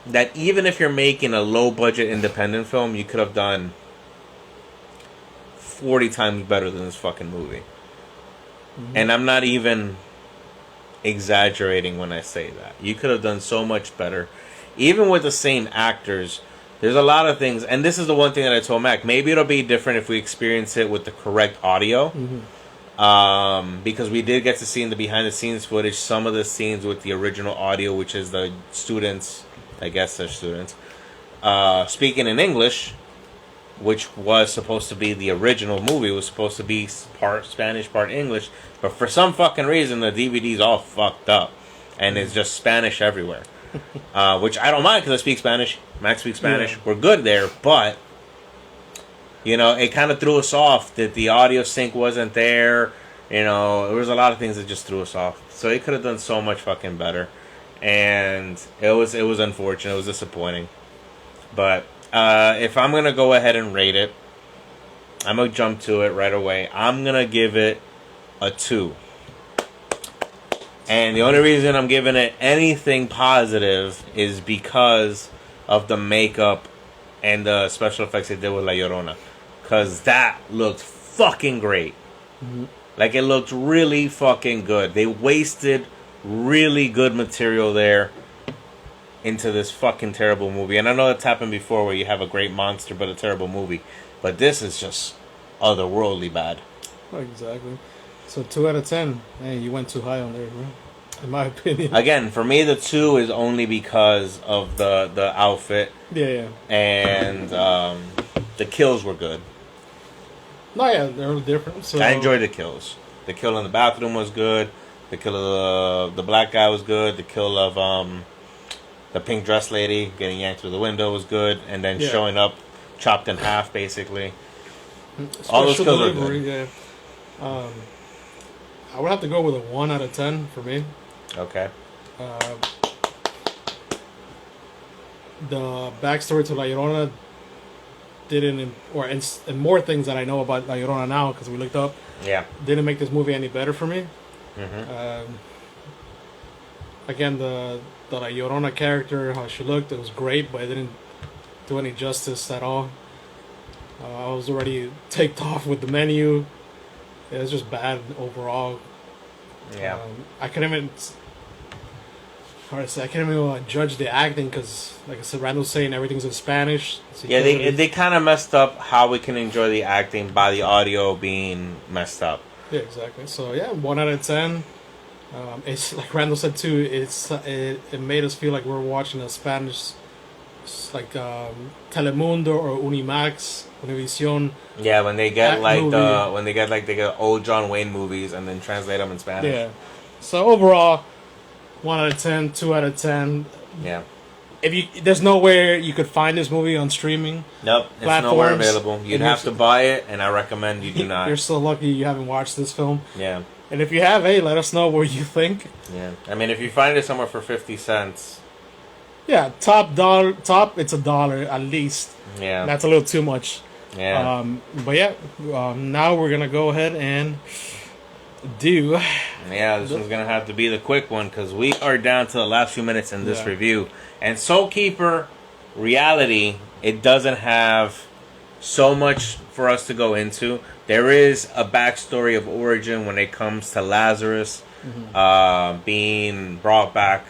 [SPEAKER 2] that even if you're making a low-budget independent film, you could have done 40 times better than this fucking movie. Mm-hmm. And I'm not even exaggerating when I say that. You could have done so much better. Even with the same actors, there's a lot of things, and this is the one thing that I told Mac, maybe it'll be different if we experience it with the correct audio. Mm-hmm. Because we did get to see in the behind-the-scenes footage some of the scenes with the original audio, which is the students, I guess they're students, speaking in English, which was supposed to be the original movie. It was supposed to be part Spanish, part English, but for some fucking reason, the DVD's all fucked up, and it's just Spanish everywhere. Which I don't mind because I speak Spanish. Max speaks Spanish. Yeah. We're good there, but you know, it kind of threw us off that the audio sync wasn't there. You know, there was a lot of things that just threw us off. So it could have done so much fucking better, and it was unfortunate. It was disappointing. But if I'm gonna go ahead and rate it, I'm gonna jump to it right away. I'm gonna give it a 2. And the only reason I'm giving it anything positive is because of the makeup and the special effects they did with La Llorona. Because that looked fucking great. Mm-hmm. Like, it looked really fucking good. They wasted really good material there into this fucking terrible movie. And I know it's happened before where you have a great monster but a terrible movie. But this is just otherworldly bad.
[SPEAKER 1] Exactly. So 2 out of 10. Man, you went too high on there, bro. In my opinion.
[SPEAKER 2] Again, for me, the 2 is only because of the outfit.
[SPEAKER 1] Yeah.
[SPEAKER 2] And the kills were good.
[SPEAKER 1] No, yeah, they were different. So
[SPEAKER 2] I enjoyed the kills. The kill in the bathroom was good. The kill of the black guy was good. The kill of the pink dress lady getting yanked through the window was good. And then showing up chopped in half, basically. All those kills were good.
[SPEAKER 1] Yeah. I would have to go with a 1 out of 10 for me.
[SPEAKER 2] Okay.
[SPEAKER 1] The backstory to La Llorona didn't, and more things that I know about La Llorona now because we looked up.
[SPEAKER 2] Yeah.
[SPEAKER 1] Didn't make this movie any better for me.
[SPEAKER 2] Mm-hmm.
[SPEAKER 1] Again, the La Llorona character, how she looked, it was great, but it didn't do any justice at all. I was already ticked off with the menu. It was just bad overall.
[SPEAKER 2] Yeah.
[SPEAKER 1] I couldn't even. I can't even judge the acting because, like I said, Randall's saying everything's in Spanish. So
[SPEAKER 2] yeah, they kind of messed up how we can enjoy the acting by the audio being messed up.
[SPEAKER 1] Yeah, exactly. So yeah, 1 out of 10. It's like Randall said too. It made us feel like we're watching a Spanish, like Telemundo or Unimax, Univision.
[SPEAKER 2] Yeah, when they get the old John Wayne movies and then translate them in Spanish.
[SPEAKER 1] Yeah. So overall, 1 out of 10, 2 out of 10.
[SPEAKER 2] Yeah.
[SPEAKER 1] There's nowhere you could find this movie on streaming.
[SPEAKER 2] Nope, it's nowhere available. You'd have to buy it, and I recommend you do not.
[SPEAKER 1] You're so lucky you haven't watched this film.
[SPEAKER 2] Yeah.
[SPEAKER 1] And if you have, hey, let us know what you think.
[SPEAKER 2] Yeah. I mean, if you find it somewhere for 50 cents.
[SPEAKER 1] Yeah, it's $1 at least.
[SPEAKER 2] Yeah.
[SPEAKER 1] That's a little too much.
[SPEAKER 2] Yeah.
[SPEAKER 1] But yeah, now we're gonna go ahead and do.
[SPEAKER 2] Yeah, this one's gonna have to be the quick one because we are down to the last few minutes in this review. And Soulkeeper reality, it doesn't have so much for us to go into. There is a backstory of origin when it comes to Lazarus being brought back,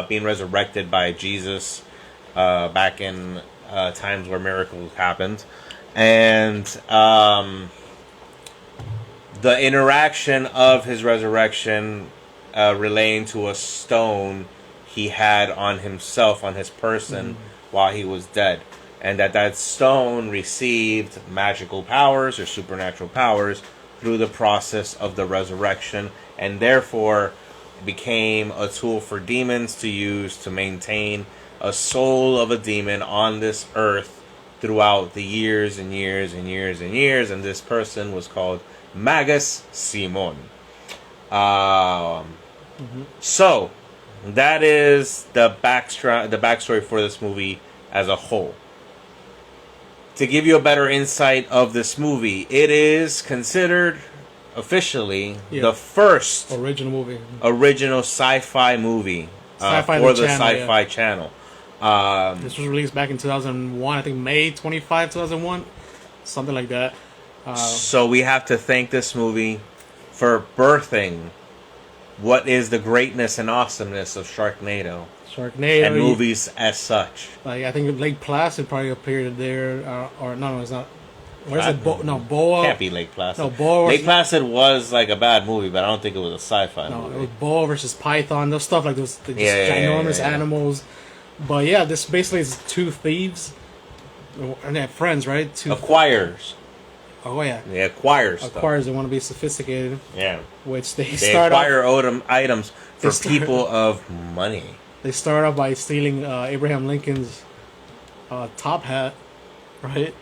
[SPEAKER 2] being resurrected by Jesus back in times where miracles happened. And the interaction of his resurrection relating to a stone he had on himself, on his person, while he was dead. And that stone received magical powers or supernatural powers through the process of the resurrection, and therefore became a tool for demons to use to maintain a soul of a demon on this earth throughout the years and years and years and years. And this person was called Magus Simon. So that is the backstory for this movie as a whole. To give you a better insight of this movie, it is considered officially the first original sci-fi movie for the SyFy channel.
[SPEAKER 1] This was released back in 2001, I think May 25, 2001, something like that.
[SPEAKER 2] So we have to thank this movie for birthing what is the greatness and awesomeness of Sharknado and movies as such.
[SPEAKER 1] Like, I think Lake Placid probably appeared there, or no, it's not. What is it? Boa.
[SPEAKER 2] Can't be Lake Placid.
[SPEAKER 1] No, Boa.
[SPEAKER 2] Lake Placid was like a bad movie, but I don't think it was a sci-fi movie.
[SPEAKER 1] No, it was Boa versus Python. Those stuff like those ginormous animals. But yeah, this basically is two thieves, and they have friends, right?
[SPEAKER 2] Acquirers.
[SPEAKER 1] Oh yeah.
[SPEAKER 2] They acquire stuff.
[SPEAKER 1] Acquirers. They want to be sophisticated.
[SPEAKER 2] Yeah.
[SPEAKER 1] Which they
[SPEAKER 2] acquire items for people of money.
[SPEAKER 1] They start off by stealing Abraham Lincoln's top hat, right?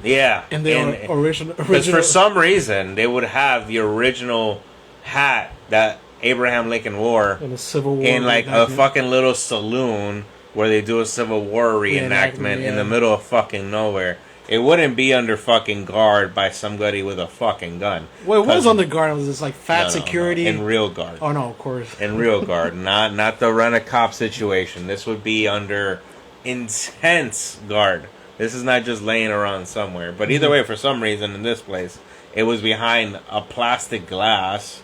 [SPEAKER 2] Yeah.
[SPEAKER 1] And the original.
[SPEAKER 2] Because for some reason they would have the original hat that Abraham Lincoln wore
[SPEAKER 1] in a Civil War
[SPEAKER 2] in like a fucking little saloon where they do a Civil War reenactment in the middle of fucking nowhere. It wouldn't be under fucking guard by somebody with a fucking gun.
[SPEAKER 1] Well, it was under guard. It was just like security.
[SPEAKER 2] In real guard.
[SPEAKER 1] Oh no, of course.
[SPEAKER 2] In real guard, not the rent-a-cop situation. This would be under intense guard. This is not just laying around somewhere. But either way, for some reason in this place, it was behind a plastic glass.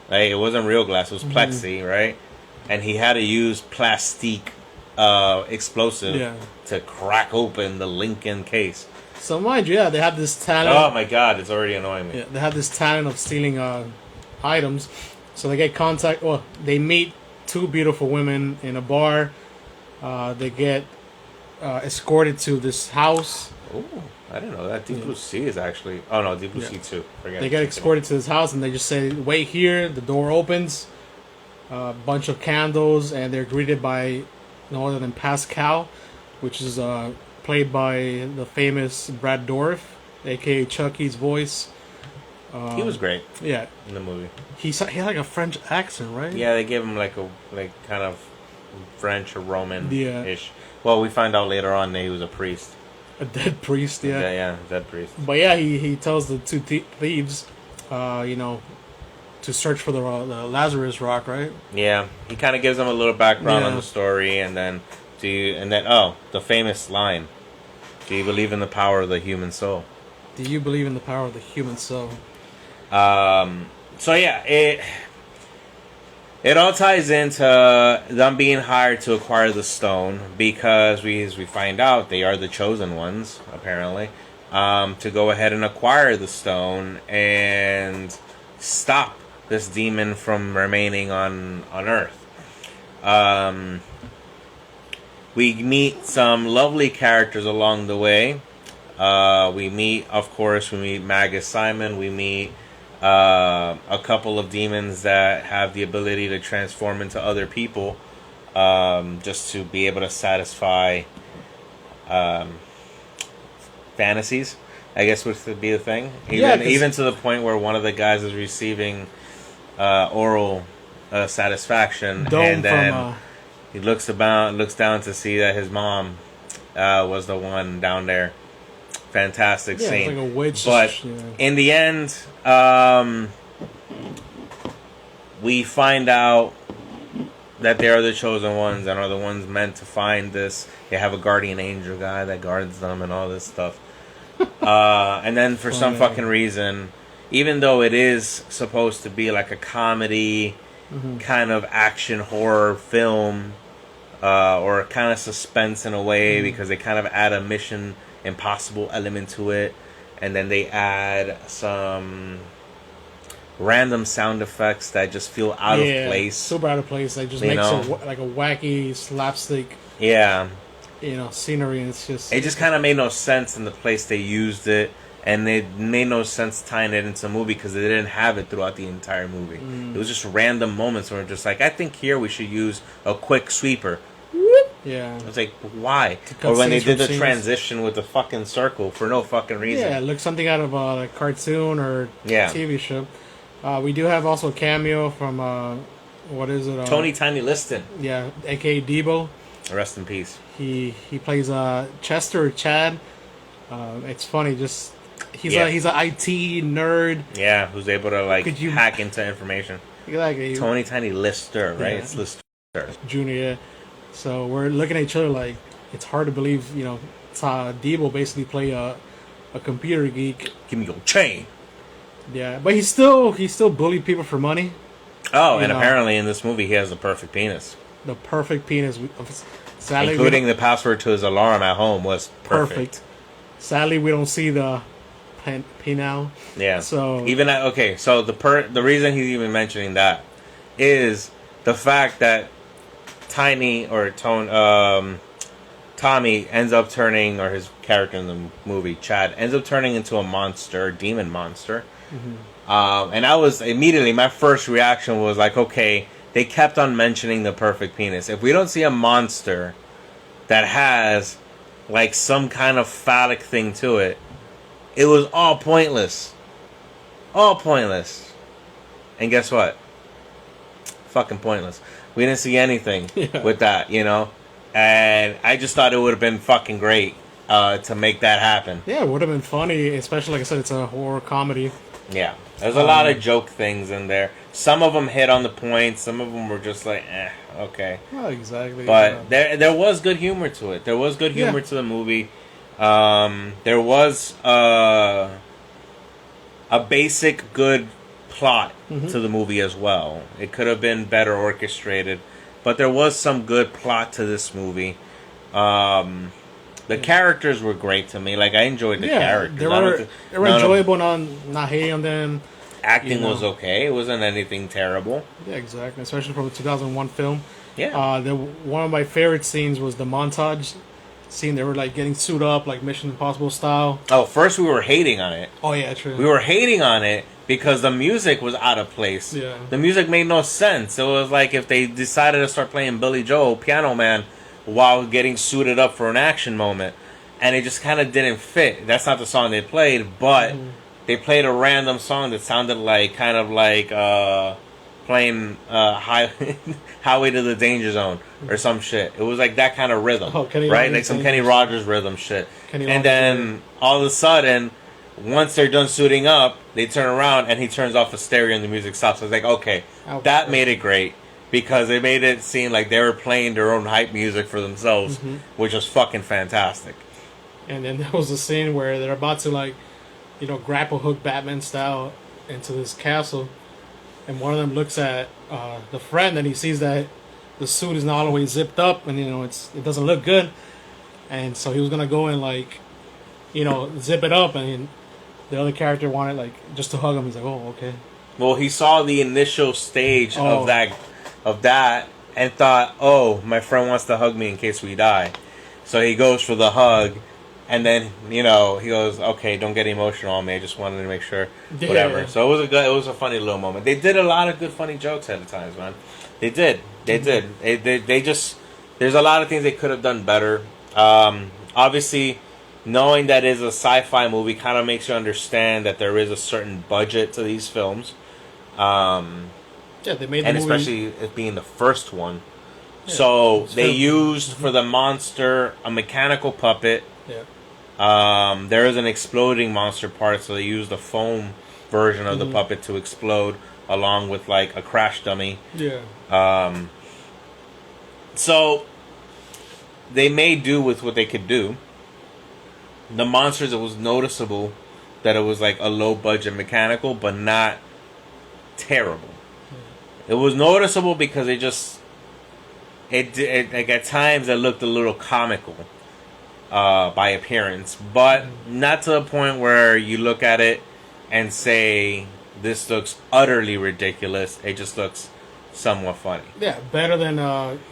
[SPEAKER 2] Like, it wasn't real glass. It was plexi, right? And he had to use plastic explosive to crack open the Lincoln case.
[SPEAKER 1] So mind you, they have this talent.
[SPEAKER 2] Oh my god, it's already annoying me.
[SPEAKER 1] Yeah, they have this talent of stealing items. So they get contact. Well, they meet two beautiful women in a bar. They get escorted to this house.
[SPEAKER 2] Oh, I didn't know that. Deep Blue Sea is actually. Oh no, Deep Blue Sea 2. Forget
[SPEAKER 1] they get escorted to this house, and they just say, "Wait here." The door opens. A bunch of candles, and they're greeted by no other than Pascal, which is played by the famous Brad Dourif, aka Chucky's voice.
[SPEAKER 2] He was great.
[SPEAKER 1] Yeah,
[SPEAKER 2] in the movie.
[SPEAKER 1] He had like a French accent, right?
[SPEAKER 2] Yeah, they gave him like kind of French or Roman-ish. Well, we find out later on that he was a priest.
[SPEAKER 1] A dead priest, yeah.
[SPEAKER 2] Yeah, dead priest.
[SPEAKER 1] But yeah, he tells the two thieves, to search for the Lazarus Rock, right?
[SPEAKER 2] Yeah, he kind of gives them a little background on the story, and then the famous line: "Do you believe in the power of the human soul?"
[SPEAKER 1] Do you believe in the power of the human soul?
[SPEAKER 2] So yeah, it all ties into them being hired to acquire the stone, because as we find out, they are the chosen ones, apparently, to go ahead and acquire the stone and stop this demon from remaining on Earth. We meet some lovely characters along the way. We meet Magus Simon. We meet a couple of demons that have the ability to transform into other people, just to be able to satisfy fantasies, I guess would be the thing. Even to the point where one of the guys is receiving oral satisfaction, and then he looks down to see that his mom was the one down there. Fantastic scene.
[SPEAKER 1] It's like a witch.
[SPEAKER 2] But in the end, we find out that they are the chosen ones and are the ones meant to find this. They have a guardian angel guy that guards them and all this stuff. And then for some fucking reason, even though it is supposed to be like a comedy, kind of action horror film, or kind of suspense in a way, because they kind of add a Mission Impossible element to it, and then they add some random sound effects that just feel out of place.
[SPEAKER 1] Super out of place. They just makes it like a wacky slapstick.
[SPEAKER 2] Yeah.
[SPEAKER 1] Scenery, and it
[SPEAKER 2] just kind of made no sense in the place they used it, and it made no sense tying it into a movie because they didn't have it throughout the entire movie. It was just random moments where it's just like, I think here we should use a quick sweeper.
[SPEAKER 1] Yeah.
[SPEAKER 2] I was like, why? Or when they did the transition with the fucking circle for no fucking reason.
[SPEAKER 1] Yeah, it looked something out of a cartoon or TV show. We do have also a cameo from what is it?
[SPEAKER 2] Tony Tiny Liston.
[SPEAKER 1] Yeah, aka Debo.
[SPEAKER 2] Rest in peace.
[SPEAKER 1] He plays Chester or Chad. It's funny, just he's a IT nerd.
[SPEAKER 2] Yeah, who's able to like hack into information.
[SPEAKER 1] Exactly.
[SPEAKER 2] Tony Tiny Lister, right?
[SPEAKER 1] Yeah.
[SPEAKER 2] It's Lister
[SPEAKER 1] Junior. So we're looking at each other like it's hard to believe. You know, Debo basically play a computer geek.
[SPEAKER 2] Give me your chain.
[SPEAKER 1] Yeah, but he still bullied people for money.
[SPEAKER 2] Oh, and apparently in this movie he has the perfect penis.
[SPEAKER 1] The perfect penis. Sadly,
[SPEAKER 2] including the password to his alarm at home was perfect.
[SPEAKER 1] Sadly, we don't see the penile.
[SPEAKER 2] Yeah.
[SPEAKER 1] So
[SPEAKER 2] even okay, so the reason he's even mentioning that is the fact that Tommy ends up turning, or his character in the movie, Chad, ends up turning into a monster, a demon monster. Mm-hmm. And I was immediately, my first reaction was like, okay, they kept on mentioning the perfect penis. If we don't see a monster that has like some kind of phallic thing to it, it was all pointless. All pointless. And guess what? Fucking pointless. We didn't see anything with that, you know? And I just thought it would have been fucking great to make that happen.
[SPEAKER 1] Yeah, it would have been funny, especially, like I said, it's a horror comedy.
[SPEAKER 2] Yeah. There's a lot of joke things in there. Some of them hit on the point. Some of them were just like, okay.
[SPEAKER 1] Oh, exactly.
[SPEAKER 2] But there was good humor to it. There was good humor to the movie. There was a basic good plot to the movie as well. It could have been better orchestrated, but there was some good plot to this movie. The characters were great to me. Like, I enjoyed the characters.
[SPEAKER 1] They were enjoyable, not hating on them.
[SPEAKER 2] Acting was okay. It wasn't anything terrible.
[SPEAKER 1] Yeah, exactly. Especially from the 2001 film.
[SPEAKER 2] Yeah.
[SPEAKER 1] One of my favorite scenes was the montage scene. They were like getting suited up, like Mission Impossible style.
[SPEAKER 2] Oh, first we were hating on it.
[SPEAKER 1] Oh yeah, true.
[SPEAKER 2] We were hating on it because the music was out of place.
[SPEAKER 1] Yeah.
[SPEAKER 2] The music made no sense. It was like if they decided to start playing Billy Joel, Piano Man, while getting suited up for an action moment, and it just kind of didn't fit. That's not the song they played, but they played a random song that sounded like kind of like playing Highway to the Danger Zone or some shit. It was like that kind of rhythm, right? Like some Kenny Rogers rhythm shit. And then all of a sudden, once they're done suiting up, they turn around and he turns off the stereo and the music stops. I was like, okay, that made it great. Because they made it seem like they were playing their own hype music for themselves, which was fucking fantastic.
[SPEAKER 1] And then there was a scene where they're about to, like, grapple hook Batman style into this castle. And one of them looks at the friend and he sees that the suit is not all the way zipped up and, it doesn't look good. And so he was going to go and, like, zip it up. And the other character wanted, like, just to hug him. He's like, oh, okay.
[SPEAKER 2] Well, he saw the initial stage of that and thought, oh, my friend wants to hug me in case we die. So he goes for the hug, and then, he goes, okay, don't get emotional on me. I just wanted to make sure, whatever. So it was a funny little moment. They did a lot of good funny jokes at the times, man. They did. They just, there's a lot of things they could have done better. Obviously, knowing that it is a sci-fi movie kind of makes you understand that there is a certain budget to these films.
[SPEAKER 1] Yeah, they made the
[SPEAKER 2] and
[SPEAKER 1] movie,
[SPEAKER 2] especially it being the first one. Yeah, so they used for the monster a mechanical puppet.
[SPEAKER 1] Yeah.
[SPEAKER 2] There is an exploding monster part, so they used the foam version of the puppet to explode, along with like a crash dummy.
[SPEAKER 1] Yeah.
[SPEAKER 2] So they made do with what they could do. The monsters, it was noticeable that it was like a low budget mechanical, but not terrible. It was noticeable because it like at times it looked a little comical by appearance, but not to the point where you look at it and say this looks utterly ridiculous. It just looks somewhat funny.
[SPEAKER 1] Yeah, better than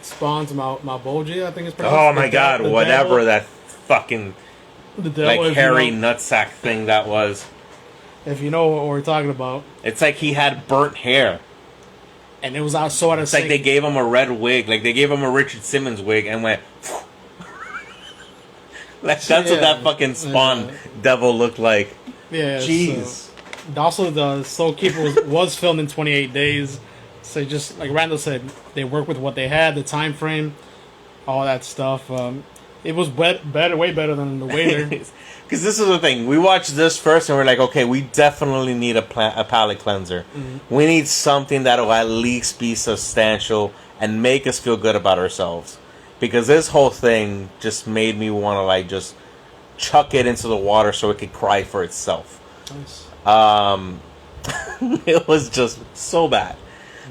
[SPEAKER 1] Spawn's Maboji, I think it's pronounced.
[SPEAKER 2] Oh my god, whatever devil, that fucking like hairy nutsack thing that was.
[SPEAKER 1] If you know what we're talking about.
[SPEAKER 2] It's like he had burnt hair.
[SPEAKER 1] And it was out so out of sync.
[SPEAKER 2] It's like they gave him a red wig. Like they gave him a Richard Simmons wig and went... like, that's what that fucking Spawn devil looked like.
[SPEAKER 1] Yeah.
[SPEAKER 2] Jeez.
[SPEAKER 1] Also, the Soul Keeper was filmed in 28 days. So just like Randall said, they worked with what they had, the time frame, all that stuff. It was better, way better than the Wailer.
[SPEAKER 2] Because this is the thing. We watched this first and we're like, okay, we definitely need a palate cleanser. Mm-hmm. We need something that will at least be substantial and make us feel good about ourselves. Because this whole thing just made me want to like just chuck it into the water so it could cry for itself. Nice. It was just so bad.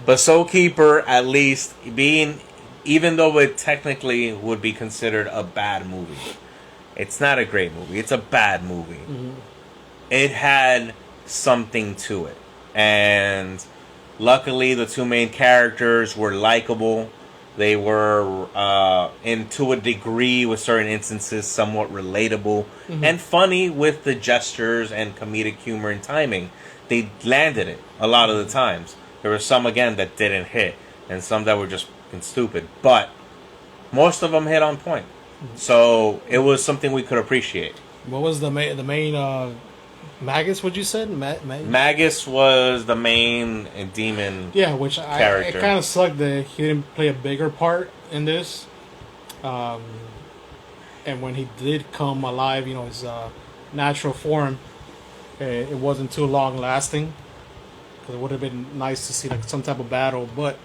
[SPEAKER 2] But Soulkeeper, at least even though it technically would be considered a bad movie, it's not a great movie. It's a bad movie. Mm-hmm. It had something to it. And luckily, the two main characters were likable. They were, to a degree, with certain instances, somewhat relatable. Mm-hmm. And funny with the gestures and comedic humor and timing. They landed it a lot of the times. There were some, again, that didn't hit. And some that were just fucking stupid. But most of them hit on point. So it was something we could appreciate.
[SPEAKER 1] What was the main Magus? What you said?
[SPEAKER 2] Magus was the main demon.
[SPEAKER 1] Yeah, which
[SPEAKER 2] character.
[SPEAKER 1] It kind of sucked that he didn't play a bigger part in this. And when he did come alive, his natural form, it wasn't too long lasting. Because it would have been nice to see like some type of battle, but.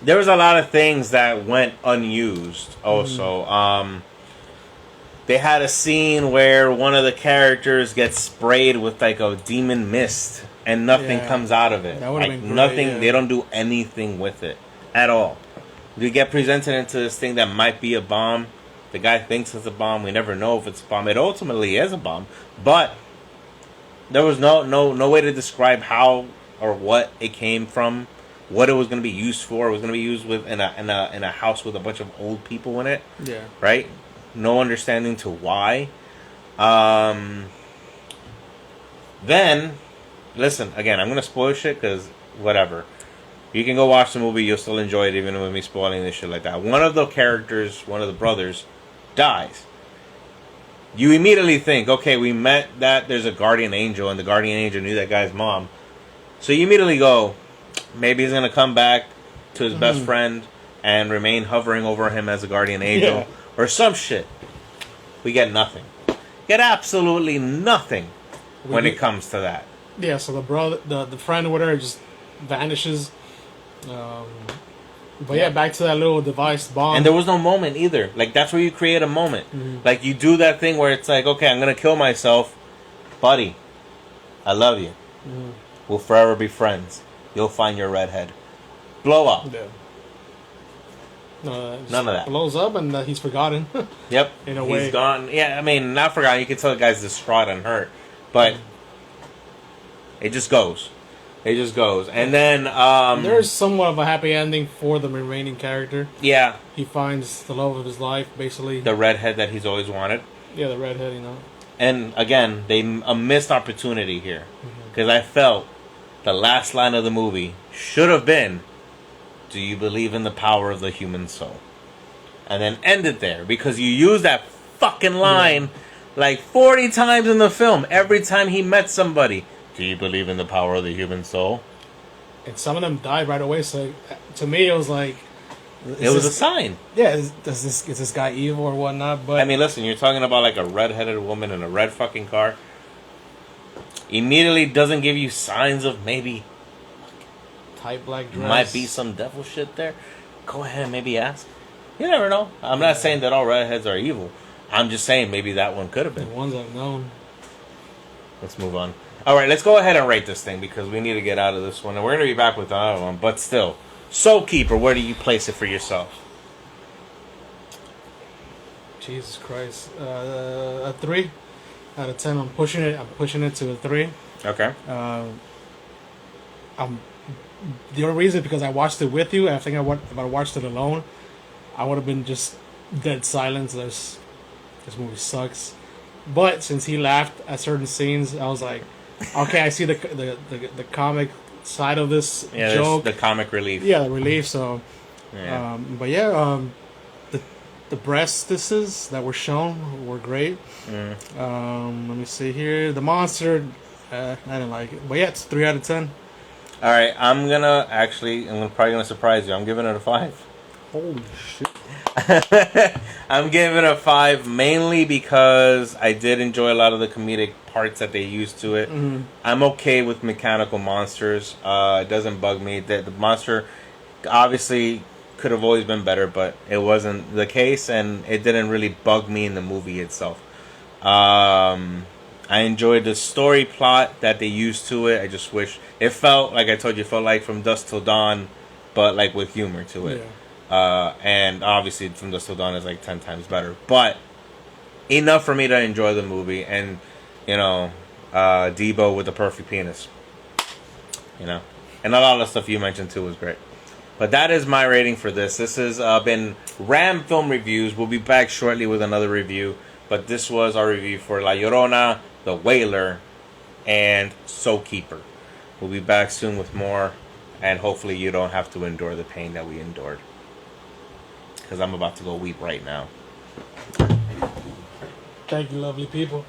[SPEAKER 2] There was a lot of things that went unused also. They had a scene where one of the characters gets sprayed with like a demon mist and nothing comes out of it.
[SPEAKER 1] That would have been great,
[SPEAKER 2] nothing.
[SPEAKER 1] yeah.
[SPEAKER 2] They don't do anything with it at all. We get presented into this thing that might be a bomb. The guy thinks it's a bomb. We never know if it's a bomb. It ultimately is a bomb. But there was no way to describe how or what it came from. What it was going to be used for. It was going to be used in a house with a bunch of old people in it.
[SPEAKER 1] Yeah.
[SPEAKER 2] Right? No understanding to why. Then, listen, again, I'm going to spoil shit because whatever. You can go watch the movie. You'll still enjoy it even with me spoiling this shit like that. One of the characters, one of the brothers, dies. You immediately think, okay, we met that there's a guardian angel and the guardian angel knew that guy's mom. So you immediately go, maybe he's going to come back to his best friend and remain hovering over him as a guardian angel. Or some shit. We get nothing. Get absolutely nothing when it comes to that.
[SPEAKER 1] Yeah, so the brother, the friend or whatever just vanishes. But yeah, back to that little device bomb.
[SPEAKER 2] And there was no moment either. Like, that's where you create a moment. Mm-hmm. Like, you do that thing where it's like, okay, I'm going to kill myself. Buddy, I love you. Mm-hmm. We'll forever be friends. You'll find your redhead. Blow up. Yeah. None of that.
[SPEAKER 1] Blows up and he's forgotten.
[SPEAKER 2] Yep.
[SPEAKER 1] In a way.
[SPEAKER 2] He's gone. Yeah, I mean, not forgotten. You can tell the guy's distraught and hurt. But it just goes. It just goes. And then
[SPEAKER 1] there's somewhat of a happy ending for the remaining character.
[SPEAKER 2] Yeah.
[SPEAKER 1] He finds the love of his life, basically.
[SPEAKER 2] The redhead that he's always wanted.
[SPEAKER 1] Yeah, the redhead,
[SPEAKER 2] And again, a missed opportunity here. Because I felt the last line of the movie should have been, do you believe in the power of the human soul? And then end it there. Because you use that fucking line like 40 times in the film. Every time he met somebody. Do you believe in the power of the human soul?
[SPEAKER 1] And some of them died right away. So to me, it was like...
[SPEAKER 2] It was a sign.
[SPEAKER 1] Yeah, is this guy evil or whatnot? But
[SPEAKER 2] I mean, listen, you're talking about like a red-headed woman in a red fucking car. Immediately doesn't give you signs of maybe...
[SPEAKER 1] tight black dress.
[SPEAKER 2] Might be some devil shit there. Go ahead and maybe ask. You never know. I'm not saying that all redheads are evil. I'm just saying maybe that one could have been.
[SPEAKER 1] The ones I've known.
[SPEAKER 2] Let's move on. Alright, let's go ahead and rate this thing because we need to get out of this one. And we're going to be back with another one. But still. Soulkeeper, where do you place it for yourself?
[SPEAKER 1] Jesus Christ. A 3 out of 10. I'm pushing it to a 3.
[SPEAKER 2] Okay.
[SPEAKER 1] The only reason because I watched it with you. I think if I watched it alone, I would have been just dead silence. This movie sucks. But since he laughed at certain scenes, I was like, okay, I see the comic side of this joke.
[SPEAKER 2] The comic relief.
[SPEAKER 1] Yeah, the relief. So,
[SPEAKER 2] yeah.
[SPEAKER 1] but yeah, The breastises that were shown were great. Let me see here. The monster, I didn't like it. But yeah, it's 3 out of 10.
[SPEAKER 2] All right, I'm probably gonna surprise you. I'm giving it a 5.
[SPEAKER 1] Holy shit.
[SPEAKER 2] I'm giving it a 5 mainly because I did enjoy a lot of the comedic parts that they used to it. I'm okay with mechanical monsters. It doesn't bug me. The monster obviously could have always been better, but it wasn't the case, and it didn't really bug me in the movie itself. I enjoyed the story plot that they used to it. I just wish it felt like I told you, it felt like From Dusk Till Dawn, but like with humor to it. Yeah. And obviously From Dusk Till Dawn is like 10 times better, but enough for me to enjoy the movie. And Debo with the perfect penis, and a lot of stuff you mentioned too was great. But that is my rating for this. This has been Ram Film Reviews. We'll be back shortly with another review. But this was our review for La Llorona, The Wailer, and Soulkeeper. We'll be back soon with more. And hopefully you don't have to endure the pain that we endured. Because I'm about to go weep right now.
[SPEAKER 1] Thank you, lovely people.